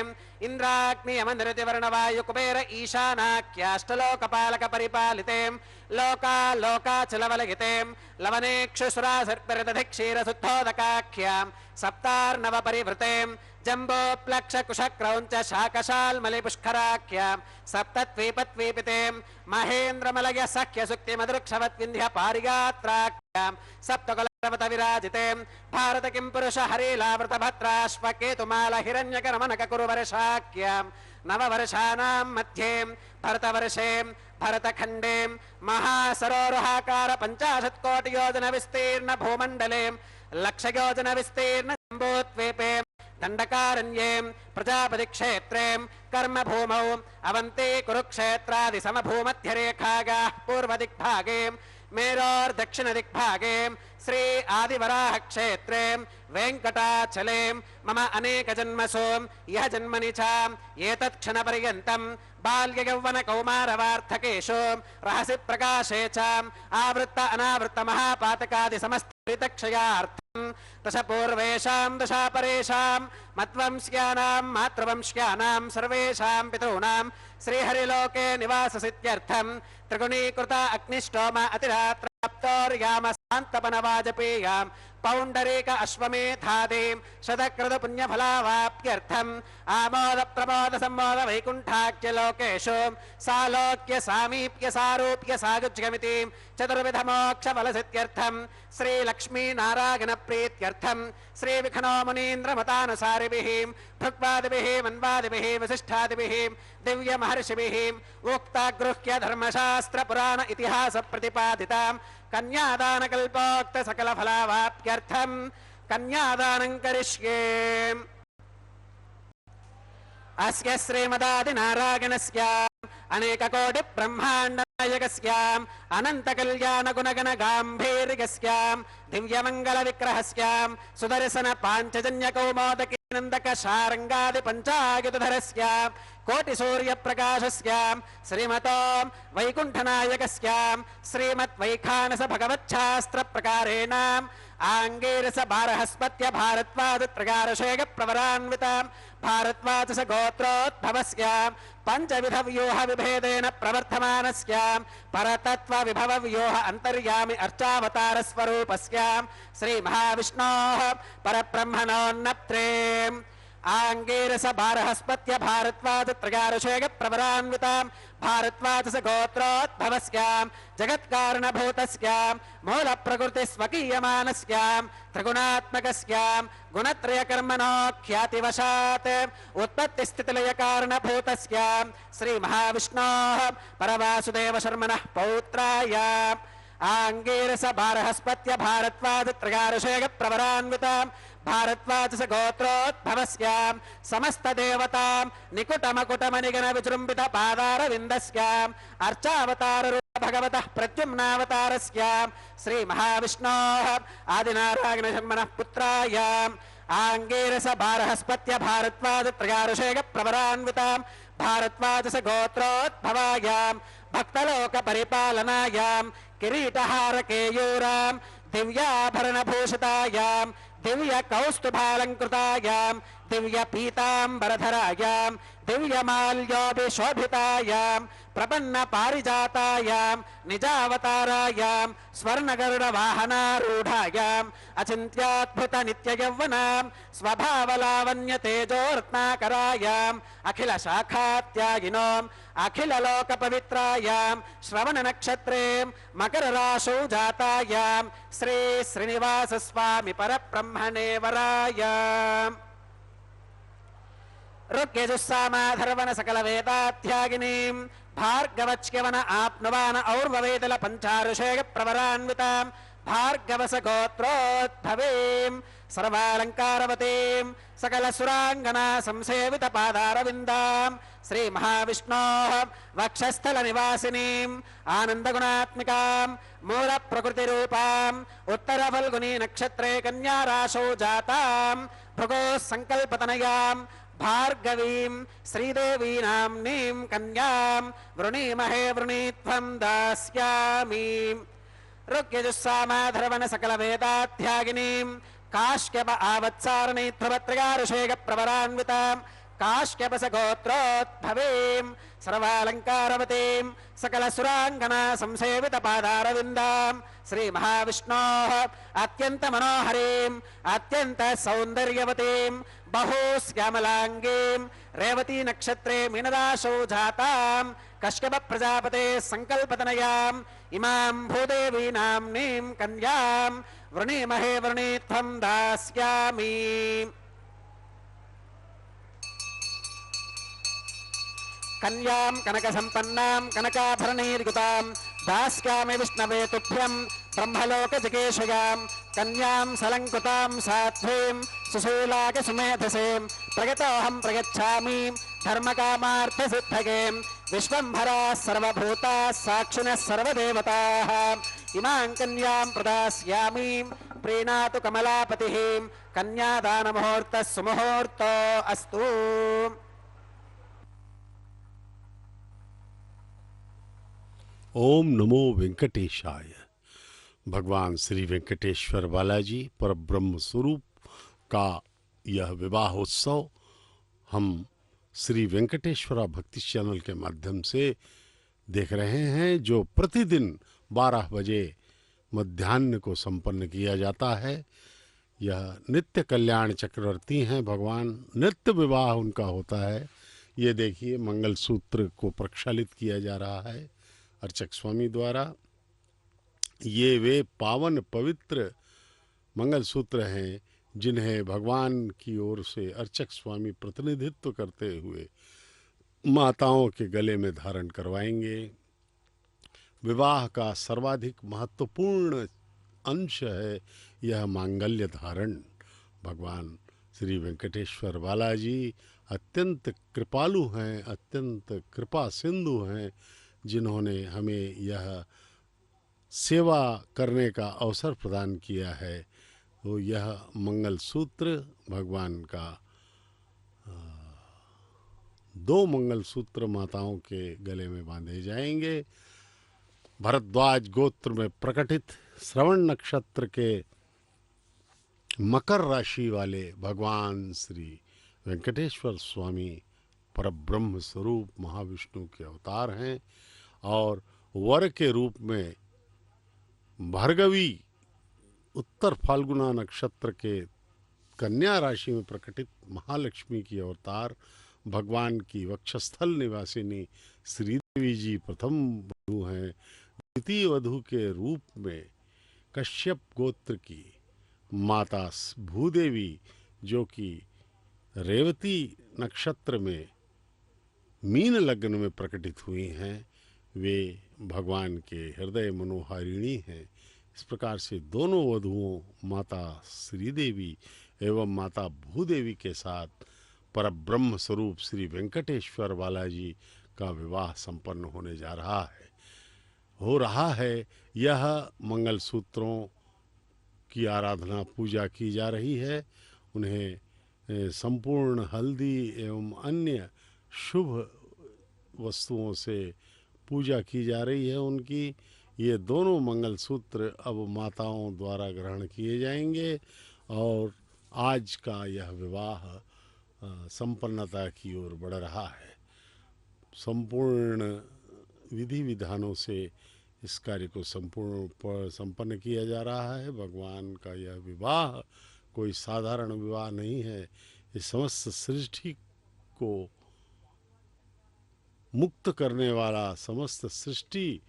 इन्द्राग्नि यमनिरतिवर्णवायु कुबेर ईशानाख्य अष्टलोकपालक परिपालिते लोका लोकाचलवलगिते लवनेक्षुसुरासर्पिरदधिक्षीरशुद्धोदकाख्य सप्तार्णव परिवृते जम्बोप्लक्ष कुशक्रौञ्च शाकशाल्मलिपुष्कराख्य सप्तद्वीपद्वीपिते महेन्द्रमलय सख्य सुक्ति मदृक्षवद्विन्ध्य पारिगात्राख्य सप्तकुलवत विराजिते भारत किं पुरुष हरिलावृत भद्राश्व केतुमाल हिरण्यकरमनक कुरुवर्षाख्य नववर्षाणां मध्ये भरतवर्षे भरतखण्डे महासरोरुहाकार 50 कोटि योजन विस्तीर्ण भूमण्डले लक्षयोजन विस्तीर्ण जम्बूद्वीपे दण्डकारण्ये प्रजापति क्षेत्रे कर्मभूमौ अवन्ती कुरुक्षेत्रादि समभूमध्यरेखायाः पूर्वदिग्भागे मेरोर्दक्षिणदिग्भागे श्री आदिवराह क्षेत्रे वेङ्कटाचले मम अनेकजन्मसु यः जन्मनि च एतत्क्षणपर्यन्तं बाल्ययौवन कौमारवार्थकेषु रहसि प्रकाशे च आवृत्त अनावृत्त महापातकादि समस्तक्षयार्थं दश पूर्वेषां दशापरेषां मत्वंश्यानां मातृवंश्यानां सर्वेषां पितॄणां श्रीहरिलोके निवाससिद्ध्यर्थं त्रिगुणीकृत अग्निष्टोम अतिरात्राप्तोर्याम शान्तपनवाजपेयां पौण्डरीक अश्वमेधादीं शतक्रतु पुण्यफलावाप्त्यर्थम् आमोद प्रमोद सम्मोद वैकुण्ठाख्य लोकेषु सालोक्य सामीप्य सारूप्य सायुज्यमिति चतुर्विध मोक्ष फलसिद्ध्यर्थं श्री लक्ष्मी नारायण प्रीत्यर्थं श्री विखनो मुनीन्द्र मतानुसारिभिः भृक्वादिभिः मन्वादिभिः वसिष्ठादिभिः दिव्य महर्षिभिः उक्तागृह्य धर्मशास्त्र पुराण इतिहास प्रतिपादितां कन्यादान कल्पोक्त सकल फलावाप्त्यर्थं कन्यादानं करिष्ये। अस्य श्रीमदादिनारायणस्य अनेक कोटि ब्रह्मांड नायकस्य अनंत कल्याण गुणगण गांभीर्यस्य दिव्यमंगल विग्रहस्य सुदर्शन पांचजन्य कौमोदकी नंदक शारंगादि पंचायुधरस्य कोटि सूर्य प्रकाशस्य श्रीमतो वैकुंठनायकस्य श्रीमत् वैखानस भगवच्छास्त्र प्रकारेण आंगीरस बारहस्पत्य भारद्वाज त्रगारशेग प्रवरान्वित भारद्वाज गोत्रोद्भवस्य पंचविध व्यूह विभेदेन प्रवर्धमानस्य परतत्व विभव व्यूह अंतर्यामि अर्चावतार स्वरूपस्य श्री महाविष्णोः परब्रह्मणोन्नत्रे आंगीरस बारहस्पत्य भारद्वाज त्रगारशेग प्रवरान्वित भारद्वाज गोत्रोद्भवस्य जगत्कारणभूतस्य मूल प्रकृति स्वकीयमानस्य त्रिगुणात्मकस्य गुणत्रयकर्मणो ख्यातिवशात् उत्पत्ति स्थितिलय कारणभूतस्य श्री महाविष्णोः परवासुदेव शर्मणः पौत्राय आंगीरस बारहस्पत्य भारद्वाज त्रगारशेग प्रवरान्वित भारद्वाज गोत्रोद्भवस्य समस्त देवता निकुटमकुटमनिगण विजृंभित पादारविन्दस्य अर्चावतार भगवतः प्रद्युम्नावतारस्य श्री महाविष्णोः आदिनारायण शर्मणः पुत्राय आंगीरस बारहस्पत्य भारद्वाज त्रगारशेग प्रवरान्वित भारद्वाज गोत्रोद्भवाय भक्तलोक परिपालनायां किरीटहार केयूरां दिव्याभरणभूषितायां दिव्य कौस्तुभालंकृतायां दिव्य पीतांबरधरायां दिव्यमाल्योभिशोभितायां प्रपन्न पारिजातायां निजावतारायां स्वर्णगरुड वाहनारूढायां अचिन्त्याद्भुत नित्ययौवनां स्वभावलावण्य तेजोरत्नाकरायां अखिल शाखात्यागिनों अखिल लोक पवित्रायां श्रवण नक्षत्रे मकर राशौ जातायां श्री श्रीनिवास स्वामी परब्रह्मणे वरायां ऋग्यजुस्सामाधर्वण सकल वेदाध्यागिनीं भार्गवच्यवन आप्नुवान और्ववेदल पंचारुषेग प्रवरान्वितां भार्गवस गोत्रोद्भवीं सर्वालङ्कारवतीं सकलसुराङ्गना संसेवितपादारविन्दां श्रीमहाविष्णोः वक्षस्थलनिवासिनीम् आनन्दगुणात्मिकां मूलप्रकृतिरूपाम् उत्तरफल्गुनी नक्षत्रे कन्याराशौ जातां भृगोः सङ्कल्पतनयां भार्गवीं श्रीदेवी नाम्नीं कन्यां वृणीमहे वृणीत्वं दास्यामि ऋग्यजुस्सामाधर्वण सकलवेदाध्यागिनीं काश्यप आवत्सारणीध्रुवत्रयारुषेगप्रवरान्वितां काश्यपसगोत्रोद्भवीं सर्वालङ्कारवतीं सकलसुराङ्गना संसेवितपादारविन्दां श्रीमहाविष्णोः अत्यन्तमनोहरीम् अत्यन्तसौन्दर्यवतीं बहुश्यामलाङ्गीं रेवती नक्षत्रे मीनराशौ जातां कश्यप प्रजापते सङ्कल्पतनयाम् इमां भूदेवी नाम्नीं कन्यां वृणीमहे वृणीत्वं दास्यामि कन्यां कनकसम्पन्नां कनकाभरणैर्युतां दास्यामि विष्णवे तुभ्यं ब्रह्मलोकजिगेशयां कन्यां सलङ्कृतां साध्वीं सुशूलाकसुमेधसीं प्रगतोऽहं प्रगच्छामि धर्मकामार्थसिद्धये विश्वम्भराः सर्वभूताः साक्षिणः सर्वदेवताः इमां कन्यां प्रदास्यामि प्रीणातु कमलापतिः कन्यादानमुहूर्तः सुमुहूर्तो अस्तु। ओम नमो वेंकटेशाय। भगवान श्री वेंकटेश्वर बालाजी पर ब्रह्म स्वरूप का यह विवाह उत्सव हम श्री वेंकटेश्वरा भक्ति चैनल के माध्यम से देख रहे हैं, जो प्रतिदिन 12 बजे मध्याह्न को संपन्न किया जाता है। यह नित्य कल्याण चक्रवर्ती हैं भगवान, नित्य विवाह उनका होता है। ये देखिए मंगल सूत्र को प्रक्षालित किया जा रहा है अर्चक स्वामी द्वारा। ये वे पावन पवित्र मंगल सूत्र हैं जिन्हें भगवान की ओर से अर्चक स्वामी प्रतिनिधित्व करते हुए माताओं के गले में धारण करवाएंगे। विवाह का सर्वाधिक महत्वपूर्ण अंश है यह मांगल्य धारण। भगवान श्री वेंकटेश्वर बालाजी अत्यंत कृपालु हैं, अत्यंत कृपा सिंधु हैं, जिन्होंने हमें यह सेवा करने का अवसर प्रदान किया है। तो यह मंगल सूत्र भगवान का 2 मंगल सूत्र माताओं के गले में बांधे जाएंगे। भरद्वाज गोत्र में प्रकटित श्रवण नक्षत्र के मकर राशि वाले भगवान श्री वेंकटेश्वर स्वामी परब्रह्म स्वरूप महाविष्णु के अवतार हैं और वर के रूप में भार्गवी उत्तर फाल्गुना नक्षत्र के कन्या राशि में प्रकटित महालक्ष्मी की अवतार भगवान की वक्षस्थल निवासिनी श्रीदेवी जी प्रथम वधू हैं। द्वितीय वधू के रूप में कश्यप गोत्र की माता भूदेवी, जो कि रेवती नक्षत्र में मीन लग्न में प्रकटित हुई हैं, वे भगवान के हृदय मनोहारिणी हैं। इस प्रकार से दोनों वधुओं माता श्रीदेवी एवं माता भूदेवी के साथ परब्रह्म स्वरूप श्री वेंकटेश्वर बालाजी का विवाह संपन्न होने जा रहा है, हो रहा है। यह मंगल सूत्रों की आराधना पूजा की जा रही है। उन्हें संपूर्ण हल्दी एवं अन्य शुभ वस्तुओं से पूजा की जा रही है उनकी। ये दोनों मंगल सूत्र अब माताओं द्वारा ग्रहण किए जाएंगे और आज का यह विवाह संपन्नता की ओर बढ़ रहा है। संपूर्ण विधि विधानों से इस कार्य को संपन्न किया जा रहा है। भगवान का यह विवाह कोई साधारण विवाह नहीं है। इस समस्त सृष्टि को मुक्त करने वाला, समस्त सृष्टि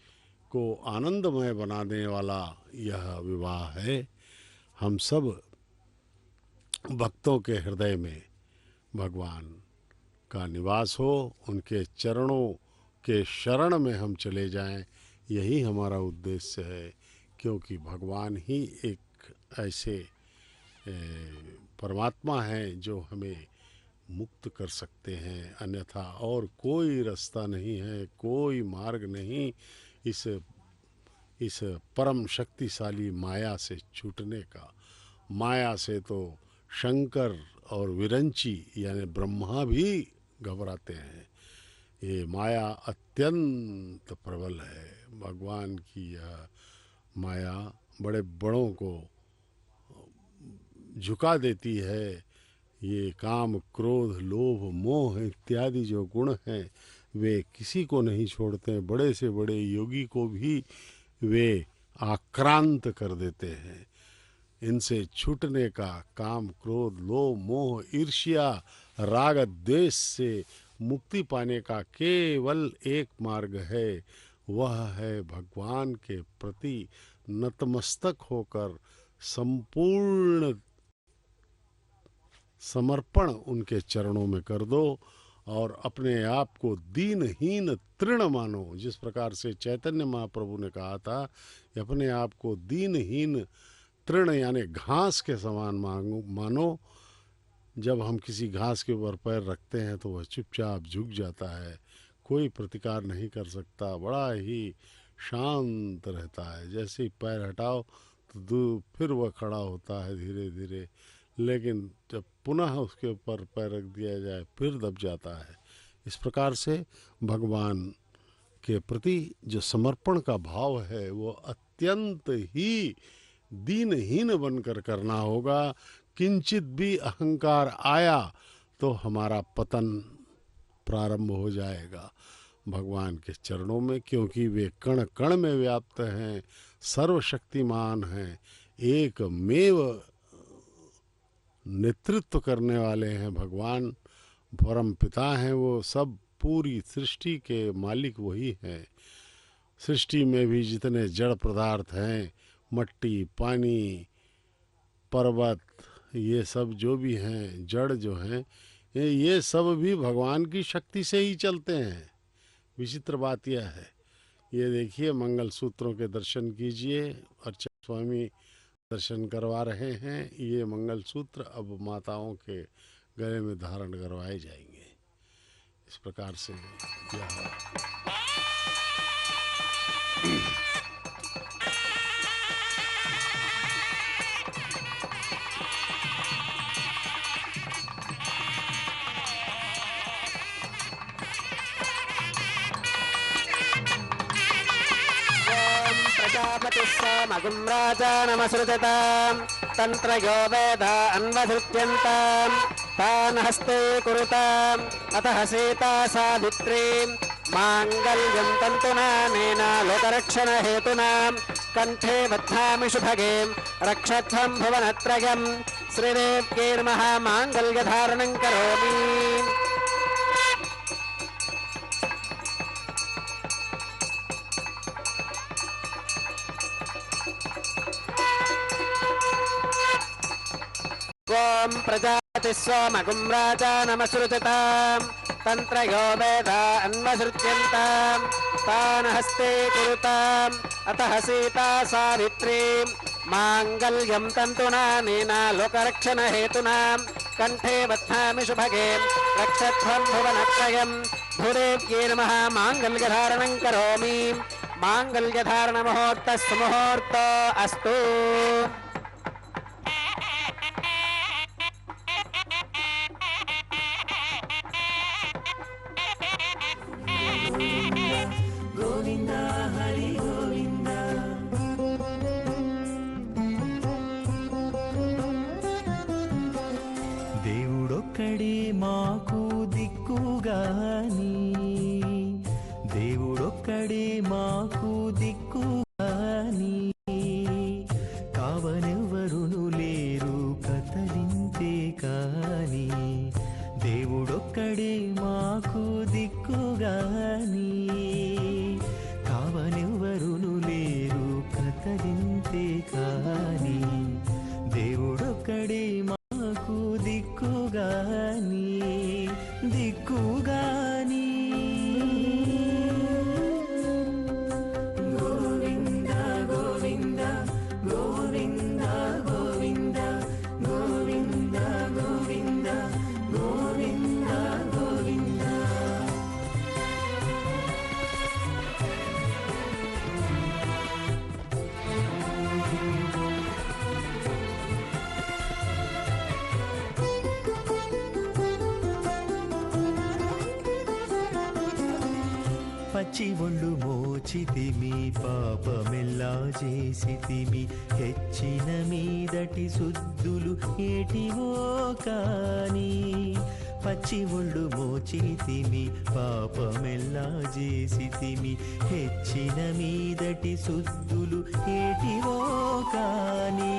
को आनंदमय बनाने वाला यह विवाह है। हम सब भक्तों के हृदय में भगवान का निवास हो, उनके चरणों के शरण में हम चले जाएं, यही हमारा उद्देश्य है। क्योंकि भगवान ही एक ऐसे परमात्मा हैं जो हमें मुक्त कर सकते हैं, अन्यथा और कोई रास्ता नहीं है, कोई मार्ग नहीं इस परम शक्तिशाली माया से छूटने का। माया से तो शंकर और विरंची यानी ब्रह्मा भी घबराते हैं। ये माया अत्यंत प्रबल है। भगवान की यह माया बड़े बड़ों को झुका देती है। ये काम, क्रोध, लोभ, मोह इत्यादि जो गुण हैं वे किसी को नहीं छोड़ते। बड़े से बड़े योगी को भी वे आक्रांत कर देते हैं। इनसे छूटने का, काम, क्रोध, लोभ, मोह, ईर्ष्या, राग, द्वेष से मुक्ति पाने का केवल एक मार्ग है, वह है भगवान के प्रति नतमस्तक होकर संपूर्ण समर्पण उनके चरणों में कर दो और अपने आप को दीनहीन तृण मानो। जिस प्रकार से चैतन्य महाप्रभु ने कहा था, अपने आप को दीनहीन तृण यानी घास के समान मानो। जब हम किसी घास के ऊपर पैर रखते हैं तो वह चुपचाप झुक जाता है, कोई प्रतिकार नहीं कर सकता, बड़ा ही शांत रहता है। जैसे ही पैर हटाओ तो फिर वह खड़ा होता है धीरे धीरे, लेकिन जब पुनः उसके ऊपर पैर रख दिया जाए फिर दब जाता है। इस प्रकार से भगवान के प्रति जो समर्पण का भाव है वो अत्यंत ही दीनहीन बनकर करना होगा। किंचित भी अहंकार आया तो हमारा पतन प्रारंभ हो जाएगा भगवान के चरणों में, क्योंकि वे कण कण में व्याप्त हैं, सर्वशक्तिमान हैं, एकमेव नेतृत्व करने वाले हैं भगवान, परम पिता हैं वो। सब पूरी सृष्टि के मालिक वही हैं। सृष्टि में भी जितने जड़ पदार्थ हैं, मट्टी, पानी, पर्वत, ये सब जो भी हैं, जड़ जो हैं, ये सब भी भगवान की शक्ति से ही चलते हैं। विचित्र बात यह है, ये देखिए मंगल सूत्रों के दर्शन कीजिए, अर्चक स्वामी दर्शन करवा रहे हैं। ये मंगल सूत्र अब माताओं के गले में धारण करवाए जाएंगे। इस प्रकार से यह प्रजापतिः सोमगुं राजानमसृजताम् तन्त्रयो वेद अन्वधृत्यन्ताम् तान् हस्ते कुरुताम् अतः सीता सावित्रीम् माङ्गल्यं तन्तुनानेन लोकरक्षणहेतुनाम् कण्ठे बध्नामि शुभगेम् रक्षध्वं भुवनत्रयम् श्रीदेव्यैर्महामाङ्गल्यधारणं करोमि। ओम प्रजापतिः सोमगुं राजानमसृजताम् तन्त्रयो वेद अन्वसृज्यन्ताम् तान् हस्ते कुरुताम् अतः सीता सावित्रीम् माङ्गल्यं तन्तुनानेन लोकरक्षणहेतुनाम् कण्ठे बध्नामि शुभगेम् रक्षध्वं भुवनत्रयम् भूदेव्यैर्महामाङ्गल्यधारणं करोमि। माङ्गल्यधारणमुहूर्तस्तु मुहूर्तो अस्तु। దేవుడొక్కడే మాకు దిక్కుగాని, దేవుడొక్కడే మాకు దిక్కుగాని, కావనెవ్వరును లేరు కతలింతే కాని, దేవుడొక్కడే మాకు దిక్కుగాని, కావనెవ్వరును లేరు కతలింతే కాని, దేవుడొక్కడే మాకు దిక్కుగాని, దిక్కుగాని। గోవింద గోవింద గోవింద గోవింద గోవింద పచ్చి ఒళ్ళు మోచితిమి పాపమెల్లా చేసితిమి హెచ్చిన మీదటి శుద్ధులు ఏటివో కాని పచ్చి ఒళ్ళు మోచితిమి పాపమెల్లా చేసితిమి హెచ్చిన మీదటి శుద్ధులు ఏటివో కాని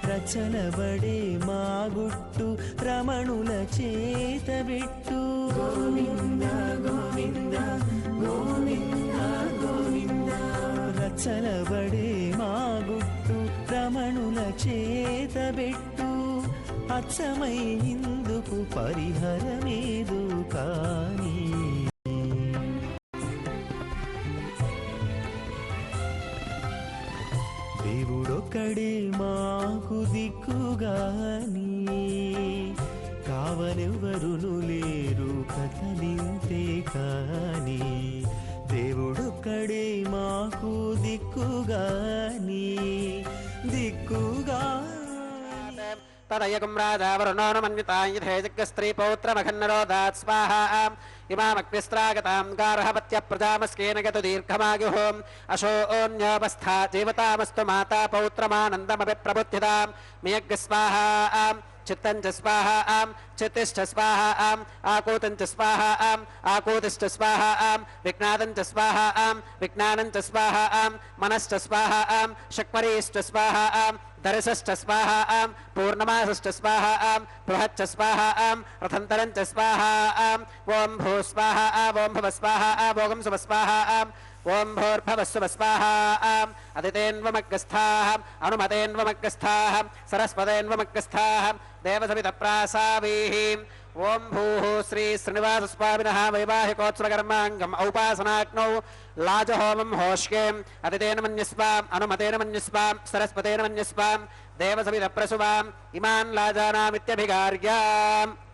రచనబడే మా గుట్టు రమణుల చేతబెట్టు గోవింద గోవింద గోవింద గోవింద రచనబడే మా గుట్టు రమణుల చేతబెట్టు అచ్చమై ఇందుకు పరిహరమేదు కాని దేవుడొక్కడే మాకు దిక్కుగాని కావనెవ్వరును లేరు కథలింతే కాని దేవుడొక్కడే మాకు దిక్కుగాని దిక్కుగా తదయకం రాజావరుణోనుమన్వితాయుధే జగ్గస్త్రీపౌత్రమఖన్నరోదాత్ స్వాహా ఇమామగ్నిస్త్రాగతాం గార్హపత్య ప్రజామస్కేన గతు దీర్ఘమాయుః అశోన్యోపస్థా జీవతామస్తు మాతా పౌత్రమానందమపి ప్రబుద్ధితాం మియగ్గ స్వాహా చిత్తం చ స్వాహా చిత్తిశ్చ స్వాహా ఆకూతం చ స్వాహా ఆకూతిశ్చ స్వాహా విజ్ఞాతం చ స్వాహా విజ్ఞానం చ స్వాహా మనశ్చ స్వాహా శక్వరీశ్చ స్వాహా దర్శశ్చ స్వాహా పూర్ణమాసశ్చ స్వాహా బృహచ్చ స్వాహా రథంతరం చ స్వాహా ఓం భూ స్వాహా ఓం భవ స్వాహా భోగం శుభ స్వాహా ఓం భూర్భవస్సువ స్వాహా అదితేన్వమగ్గస్థాః అనుమతేన్వమగ్గస్థాః సరస్వతేన్వమగ్గస్థాః దేవసవిత ప్రాసావీః ఓం భూః శ్రీ శ్రీనివాస స్వామినః వైవాహికోత్సవకర్మాంగం ఔపాసనాగ్నౌ లాజహోమం హోష్యేం అదితేన మన్యస్వాం అనుమతేన మన్యస్వాం సరస్వతేన మన్యస్వాం దేవసవిత ప్రసువాం ఇమాన్ లాజానామిత్యభిగార్యాం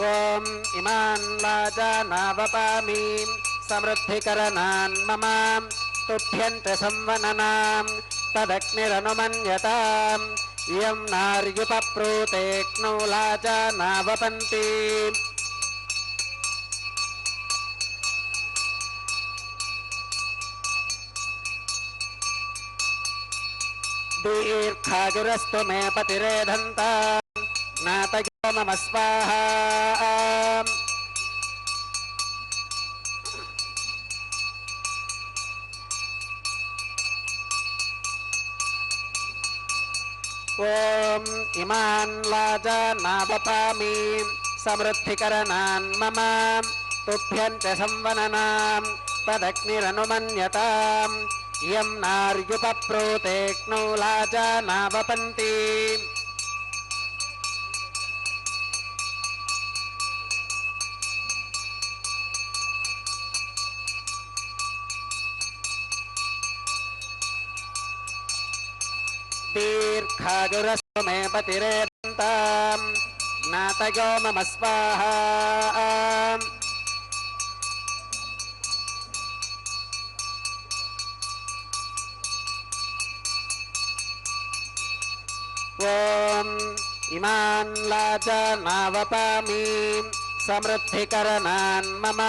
ఓం ఇమాన్ లాజానావపామి సమృద్ధికరణాన్ మమ తుభ్యంత సంవననాం తదగ్నిరనుమన్యతాం ఇయం నార్యుపప్రూతేక్నౌ లాజానావపంతి దీర్ఘాయురస్తు మే పతిరేధంతాం నాతయో మమ స్వాహా ఓం ఇమాన్ లాజానావపామి సమృద్ధికరణాన్ మమ తుభ్యంత సంవననాం తదగ్నిరనుమన్యతాం ఇయం నార్యుపప్రూతేక్నౌ లాజానావపంతి దీర్ఘాయురస్తు మే పతిరేధంతాం నాతయో మమ స్వాహా ఓం ఇమాన్ లాజానావపామి సమృద్ధికరణాన్ మమ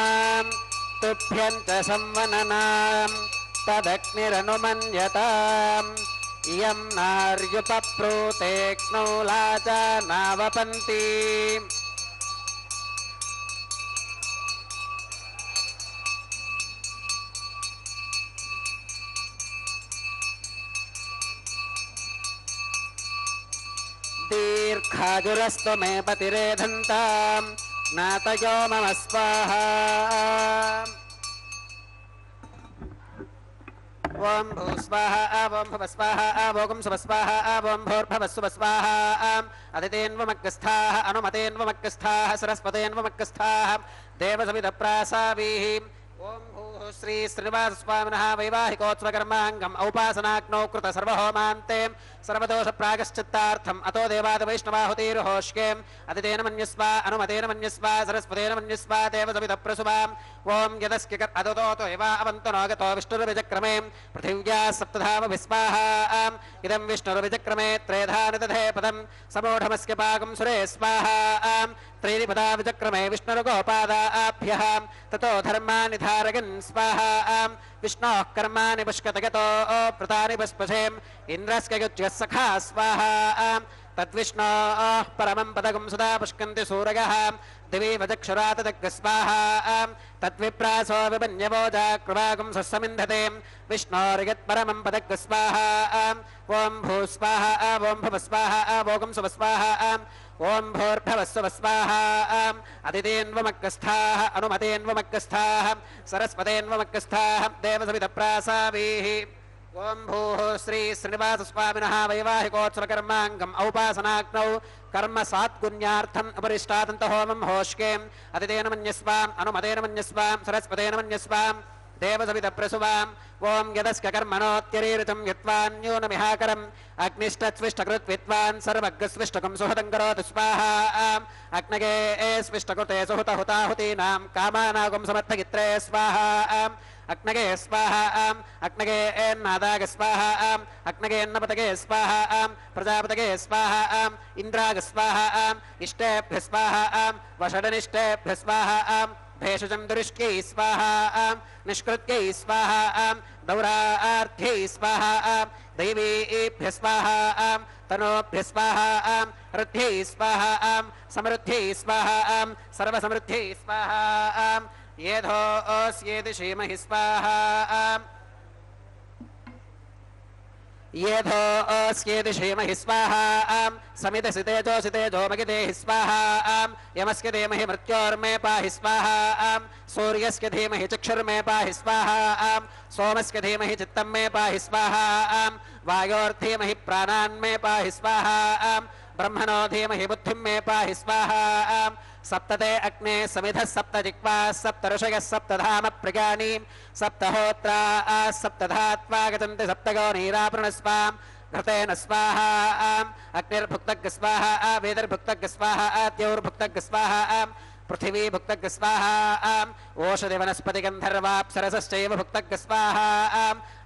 తుభ్యంత సంవననాం తదగ్నిరనుమన్యతాం ఇయం నార్యుపప్రూతేక్నౌ లాజానావపంతి దీర్ఘాయురస్తు మే పతిరేధంతాం నాతయో మమ స్వాహా ఓం భూ స్వాహా ఓం భవ స్వాహా భోగం శుభ స్వాహా ఓం భూర్భవస్సువ స్వాహా అదితేన్వమగ్గస్థాః అనుమతేన్వమగ్గస్థాః సరస్వతేన్వమగ్గస్థాః దేవసవిత ప్రాసావీః ఓం భూ श्री श्रीनिवास स्वामिनः वैवाहिकोत्सवकर्माङ्गम् औपासनाग्नौ कृत सर्वहोमान्ते सर्वदोष प्रागश्चित्तार्थम् अतो देवाद वैष्णवाहुतिर्होष्ये अदितेन मन्यस्व अनुमतेन मन्यस्व सरस्वतेन मन्यस्व देवसवितप्रसुवाम् ओम यदस्क्य अदोतो एव अवन्तो नागतो विष्णुर्विजक्रमे पृथिव्या सप्तधाम विस्वाहा इदं विष्णुर्विजक्रमे त्रेधानि दधे पदं समूढमस्य पाकं सुरे स्वाहा त्रैरिपदा विचक्रमे विष्णुर्गोपादाभ्यः ततो धर्मानि धारयन् स्वाहा विष्णोः कर्माणि पुष्कतगतो प्रतानि पुष्पसेम् इन्द्रस्य युज्यः सखा स्वाहा तद्विष्णोः परमं पदकं सदा पुष्कन्ति सूरयः दिवि वचक्षुरातदग् स्वाहा तद्विप्रासो विपन्यवोजा कृपागं सस्समिन्धते विष्णोर्यत्परमं पदग् स्वाहा ॐ भूस्वाहा ॐ भुवस्वाहा ॐ सुवस्वाहा ॐ भूर्भवस्वस्वाहा अदितेन्वमग्गस्थाः अनुमतेन्वमग्गस्थाः सरस्वतेन्वमग्गस्थाः देवसवितप्रासावीः ओम भूः श्री श्रीनिवास स्वामिनः वैवाहिकोत्सवकर्माङ्गम् औपासनाग्नौ कर्म सात्गुण्यार्थम् अपरिष्टादन्त होमं होष्के अदितेन मन्यस्वाम् अनुमतेन स्वयं सरस्वतेन मन्य स्वयं देवसवितप्रसुवाम् ओम यदस्क कर्मणोत्यरीरितं यत्वान्यूनमिहाकरम् अग्निष्टस्विष्टकृत् विद्वान् सर्वज्ञस्विष्टकं सुहतं करोतु स्वाहा अग्नगे स्विष्टकृते सुहुतहुताहुतीनां कामानागं समर्थगित्रे स्वाहा अग्नगे स्वाहा अग्नगे नादाग स्वाहा अग्नगे नपतगे स्वाहा प्रजापतगे स्वाहा इंद्राग स्वाहा इष्टेभ्य स्वाहा वषडनिष्टेभ्य स्वाहा भेषजं दुरिष्क्यै स्वाहा निष्कृत्यै स्वाहा दौरार्थ्यै स्वाहा दैवीभ्य स्वाहा तनोभ्य स्वाहा रथ्यै स्वाहा समृद्ध्यै स्वाहा सर्वसमृद्ध्यै स्वाहा येधोऽस्येति श्रीमहि स्वाहा येधोऽस्येति श्रीमहि स्वाहा समितसितेजो मगिदेहि स्वाहा यमस्य धीमहि मृत्योर्मे पाहि स्वाहा सूर्यस्य धीमहि चक्षुर्मे पाहि स्वाहा सोमस्य धीमहि चित्तं मे पाहि स्वाहा वायोर्धीमहि प्राणान् मे पाहि स्वाहा ब्रह्मणो धीमहि बुद्धिं मे पाहि स्वाहा सप्तते अग्ने समिधः सप्त जिह्वा सप्त ऋषयः सप्तधाम प्रज्ञानी सप्तहोत्रा सप्तधात्वा गच्छन्ति सप्तगो नीरापूर्णस्वां घृतेन स्वाहा अग्निर्भुक्तग् स्वाहा वेदर्भुक्तग् स्वाहा द्यौर्भुक्तग् स्वाहा पृथिवी भुक्तग् स्वाहा ओषधि वनस्पति गन्धर्वाप्सरसश्चैव भुक्तग् स्वाहा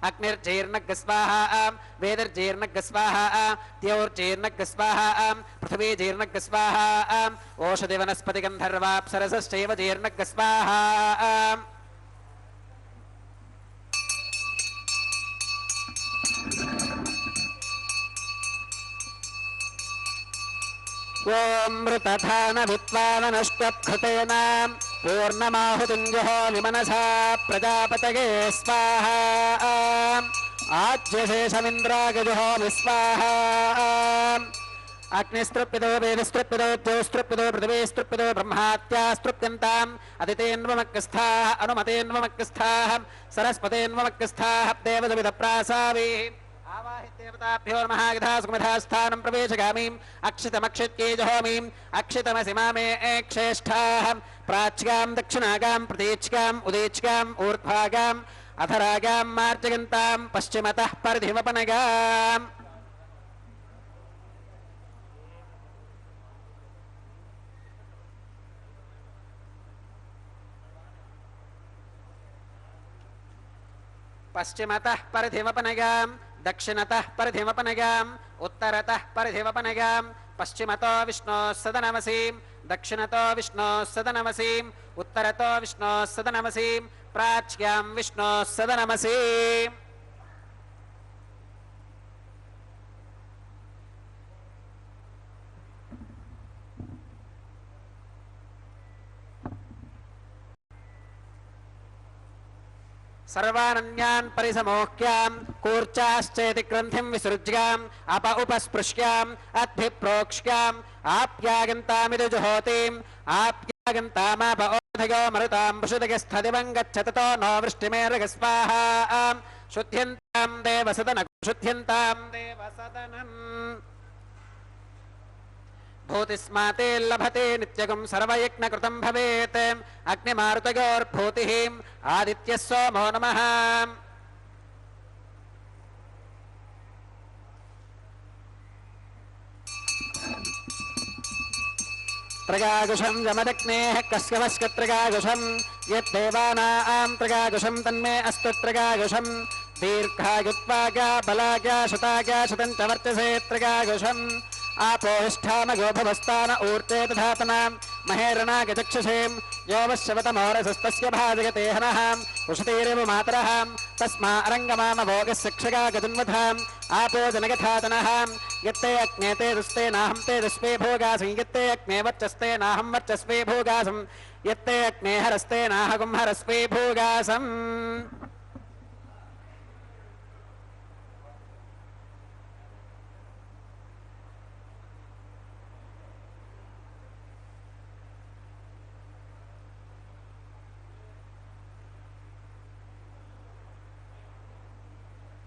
अग्निर्जीर्णग् स्वाहा वेदर्जीर्णग् स्वाहा द्यौर्जीर्णग् स्वाहा पृथिवी जीर्णग् स्वाहा ओषधि वनस्पति गन्धर्वाप्सरसश्चैव जीर्णग् स्वाहा ओम मृतधान विद्वाननष्टभृतेन पूर्णमाहुतिञ्जहोमि मनसा प्रजापतये स्वाहा आज्यशेषमिन्द्रागजुहोमि स्वाहा अग्निस्तृप्यतो वेदस्तृप्यतो ज्योस्तृप्यतो पृथिवीस्तृप्यतो ब्रह्मात्यास्तृप्यन्ताम् अदितेन्वमग्गस्थाः अनुमतेन्वमग्गस्थाः सरस्वतेन्वमग्गस्थाः देवसवितप्रासावीः आवाहिदेवताभ्यो नमः यथा सुमधास्थानं प्रवेशगामीम् अक्षितमक्षित्ये जहोमीम् अक्षितमसि मामे क्षेष्ठाः प्राच्यां दक्षिणागां प्रतीच्याम् उदीच्याम् ऊर्ध्वागाम् अधरागां मार्जयन्तां पश्चिमतः परिधिमपनगाम् पश्चिमतः परिधिमपनगाम् दक्षिणतः परिधिमपनगाम् उत्तरतः परिधिमपनगाम् पश्चिमतो विष्णोः सदनमसीम् दक्षिणतो विष्णोः सदनमसीम् उत्तरतो विष्णोः सदनमसीम् प्राच्यां विष्णोः सदनमसीम् सर्वानन्यान् परिसमोह्याम् कूर्चाश्चेति ग्रन्थिं विसृज्याम् अप उपस्पृश्याम् अद्भिप्रोक्ष्याम् आप्यागन्तामिति जुहोतिम् आप्यागन्तामाप ओधयो मरुताम् पशुदगस्थदिवं गच्छततो नो वृष्टिमेरगस्वाहा शुद्ध्यन्तां देवसदनं शुद्ध्यन्तां देवसदनम् भूतिस्माते लभते नित्यगं सर्वयज्ञकृतं भवेत् अग्निमारुतयोर्भूतिः आदित्यः सोमो नमः त्रगागुषं यमदग्नेः कस्यवस्कत्रगागुषं यद्देवानां त्रगागुषं तन्मे अस्तु त्रगागुषं दीर्घायुत्वागा बलागा शतागा शतं च वर्चसे त्रगागुषम् आपोष्ठामगोभवस्तान ऊर्ते दधातनां महेरणागचक्षसें यो वश्यवतमोरसस्तस्य भाजयते हनः उषतीरेव मातरः तस्मा अरङ्गमामभोगस्य क्षगा गजन्वधाम् आपो जनगथातनः यत्ते अग्ने ते दुस्ते नाहं ते दुष्पे भोगासं यत्ते अग्ने वर्चस्ते नाहं वर्चस्वे भोगासं यत्ते अग्ने हरस्ते नाहं हरस्वे भोगासम्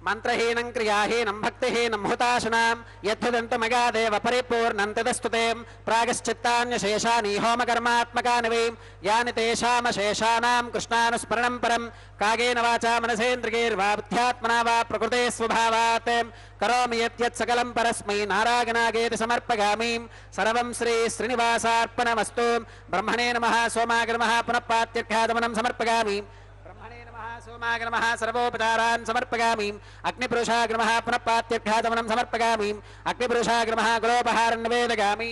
मंत्रहीनं क्रियाहीनं भक्तिहीनं हुताशनां यद्भुदन्तमगादेव परिपूर्णं तदस्तुते प्रागश्चित्तान्यशेषानि होमकर्मात्मकानि वै यानि तेषामशेषाणां कृष्णानुस्मरणं परं कागेन वाचा मनसेन्द्रियैर्वा बुद्ध्यात्मना वा प्रकृते स्वभावात् करोमि यत् सकलं परस्मै नारायणागेति समर्पयामि सर्वं श्री श्रीनिवासार्पणमस्तु ब्रह्मणे नमः सोमाय नमः पुनः पात्यर्थागमनं समर्पयामि सोमाय नमः सर्वोपचारान् समर्पयामि अग्निपुरुषाय नमः पुनः पात्यर्थागमनं समर्पयामि अग्निपुरुषाय नमः गुरोपहारं निवेदयामि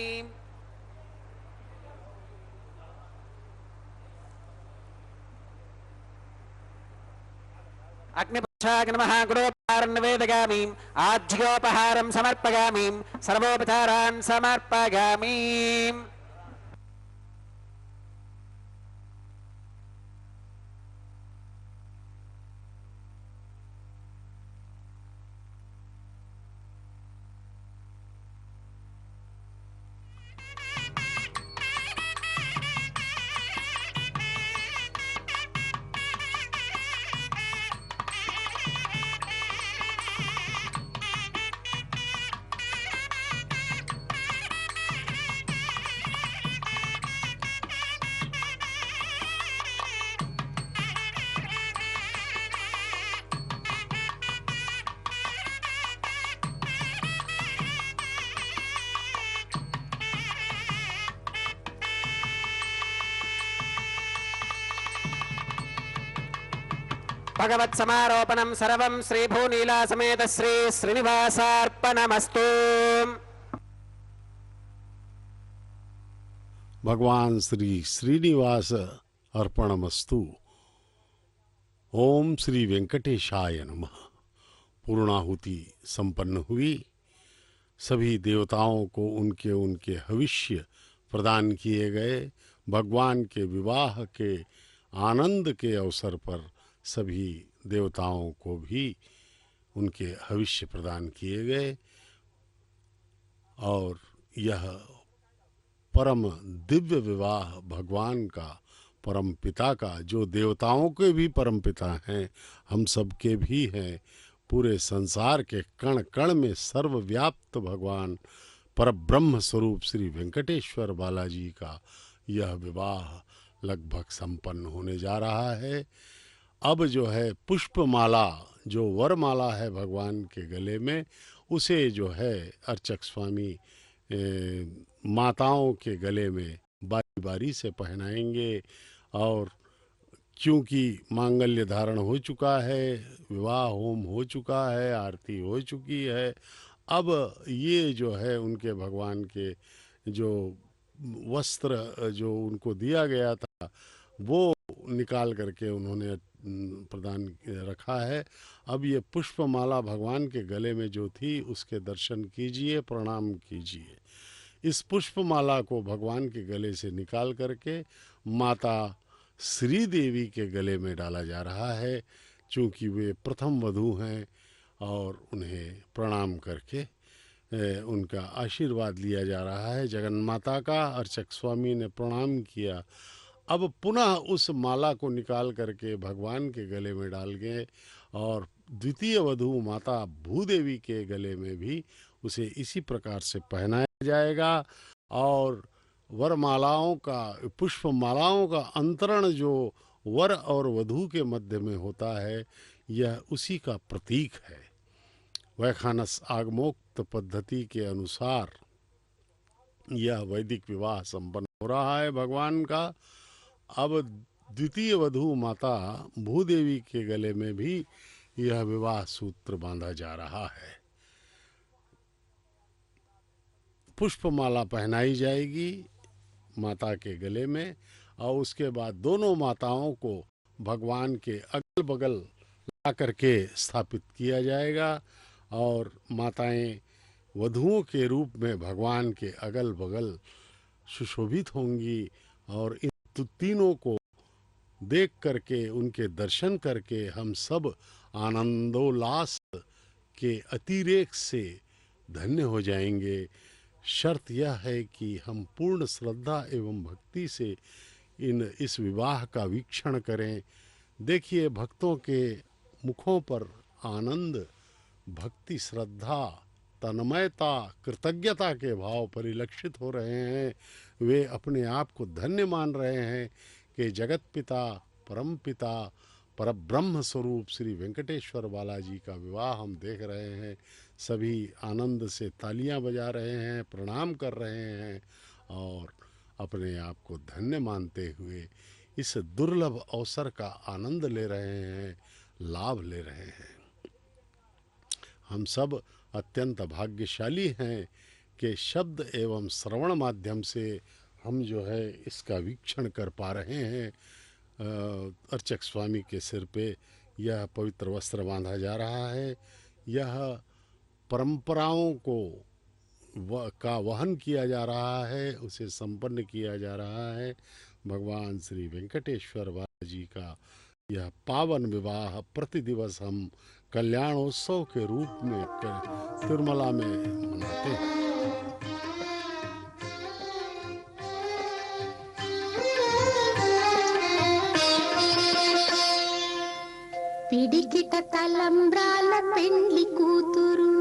अग्निपुरुषाय नमः गुरोपहारं निवेदयामि आज्योपहारं समर्पयामि सर्वोपचारान् समर्पयामि भगवत् समारोपणं सर्वं श्री भूनीला समेत श्री श्रीनिवासार्पणमस्तु। भगवान श्री श्रीनिवास अर्पणमस्तु। ओम श्री वेंकटेशाय नमः। पूर्णाहुति संपन्न हुई। सभी देवताओं को उनके उनके हविष्य प्रदान किए गए। भगवान के विवाह के आनंद के अवसर पर सभी देवताओं को भी उनके हविष्य प्रदान किए गए और यह परम दिव्य विवाह भगवान का, परम पिता का, जो देवताओं के भी परम पिता हैं, हम सब के भी हैं, पूरे संसार के कण कण में सर्वव्याप्त भगवान परब्रह्म स्वरूप श्री वेंकटेश्वर बालाजी का यह विवाह लगभग संपन्न होने जा रहा है। अब जो है पुष्पमाला, जो वरमाला है भगवान के गले में, उसे जो है अर्चक स्वामी माताओं के गले में बारी बारी से पहनाएंगे। और क्योंकि मांगल्य धारण हो चुका है, विवाह होम हो चुका है, आरती हो चुकी है, अब ये जो है उनके भगवान के जो वस्त्र जो उनको दिया गया था वो निकाल करके उन्होंने प्रदान रखा है। अब ये पुष्पमाला भगवान के गले में जो थी उसके दर्शन कीजिए, प्रणाम कीजिए। इस पुष्पमाला को भगवान के गले से निकाल करके माता श्री देवी के गले में डाला जा रहा है, चूँकि वे प्रथम वधू हैं और उन्हें प्रणाम करके उनका आशीर्वाद लिया जा रहा है। जगन्माता का अर्चक स्वामी ने प्रणाम किया। अब पुनः उस माला को निकाल करके भगवान के गले में डाल गए और द्वितीय वधू माता भूदेवी के गले में भी उसे इसी प्रकार से पहनाया जाएगा। और वरमालाओं का, पुष्पमालाओं का अंतरण जो वर और वधू के मध्य में होता है, यह उसी का प्रतीक है। वैखानस आगमोक्त पद्धति के अनुसार यह वैदिक विवाह संपन्न हो रहा है भगवान का। अब द्वितीय वधू माता भूदेवी के गले में भी यह विवाह सूत्र बांधा जा रहा है। पुष्पमाला पहनाई जाएगी माता के गले में और उसके बाद दोनों माताओं को भगवान के अगल बगल ला करके स्थापित किया जाएगा और माताएं वधुओं के रूप में भगवान के अगल बगल सुशोभित होंगी और इन तीनों को देख करके, उनके दर्शन करके हम सब आनंदोल्लास के अतिरेक से धन्य हो जाएंगे। शर्त यह है कि हम पूर्ण श्रद्धा एवं भक्ति से इस विवाह का वीक्षण करें। देखिए, भक्तों के मुखों पर आनंद, भक्ति, श्रद्धा, तन्मयता, कृतज्ञता के भाव परिलक्षित हो रहे हैं। वे अपने आप को धन्य मान रहे हैं कि जगत पिता, परम पिता, परब्रह्म स्वरूप श्री वेंकटेश्वर बालाजी का विवाह हम देख रहे हैं। सभी आनंद से तालियां बजा रहे हैं, प्रणाम कर रहे हैं और अपने आप को धन्य मानते हुए इस दुर्लभ अवसर का आनंद ले रहे हैं, लाभ ले रहे हैं। हम सब अत्यंत भाग्यशाली हैं कि शब्द एवं श्रवण माध्यम से हम जो है इसका वीक्षण कर पा रहे हैं। अर्चक स्वामी के सिर पे यह पवित्र वस्त्र बांधा जा रहा है। यह परंपराओं को का वहन किया जा रहा है, उसे संपन्न किया जा रहा है। भगवान श्री वेंकटेश्वर बालाजी का यह पावन विवाह प्रतिदिवस हम कल्याणोत्सव के रूप में तिरुमला में मनाते हैं। పిడికిట తలంబ్రాల పెండ్లి కూతురు,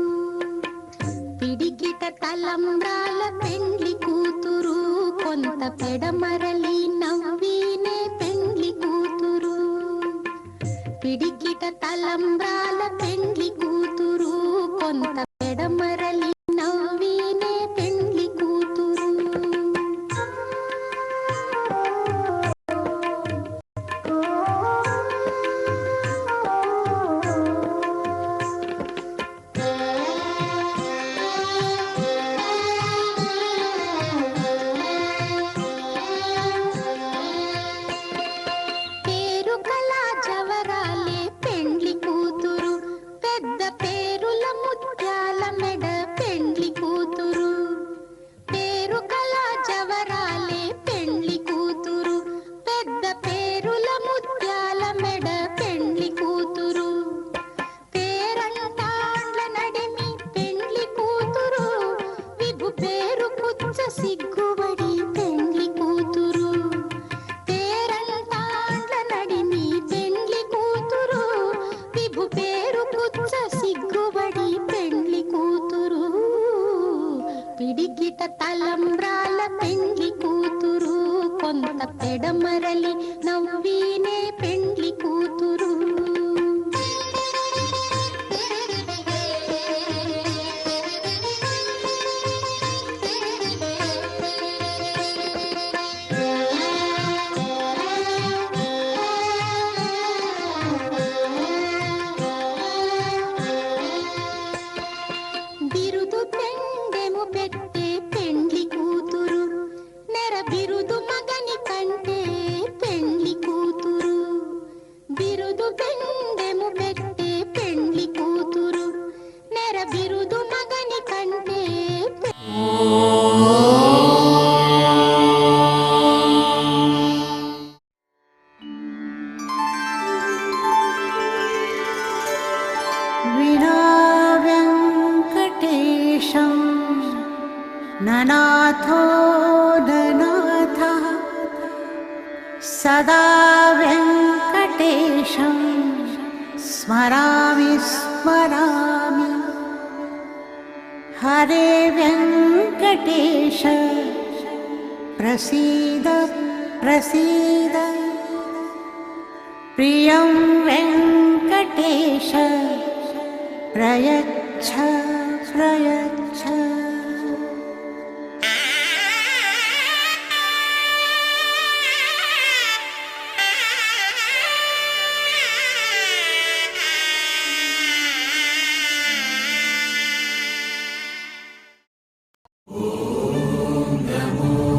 పిడికిట తలంబ్రాల పెండ్లి కూతురు, కొంత పెడమరలి నవ్వినే పెండ్లి కూతురు. పిడికిట తలంబ్రాల పెండ్లి కూతురు, కొంత పెడమరలి నవ్వినే పెండ్లి కూతురు. తలంబ్రాల పెండ్లి కూతురు, కొంత పెడమరలి నవ్వినే పెండ్లి కూతురు. బిరుదు పెండెము పెట్టే పెండ్లి కూతురు, నెర బిరుదు మగని కంటే పెండ్లి కూతురు. బిరుదు పెండెము పెట్టే పెండ్లి కూతురు, నెర బిరుదు మగని కంటే वेङ्कटेशं ननाथो ननाथः, सदा वेङ्कटेशं स्मरामि स्मरामि. हरे वेङ्कटेश प्रसीद प्रसीद प्रियं वेङ्कटेश प्रयच्छ प्रयच्छ। नमो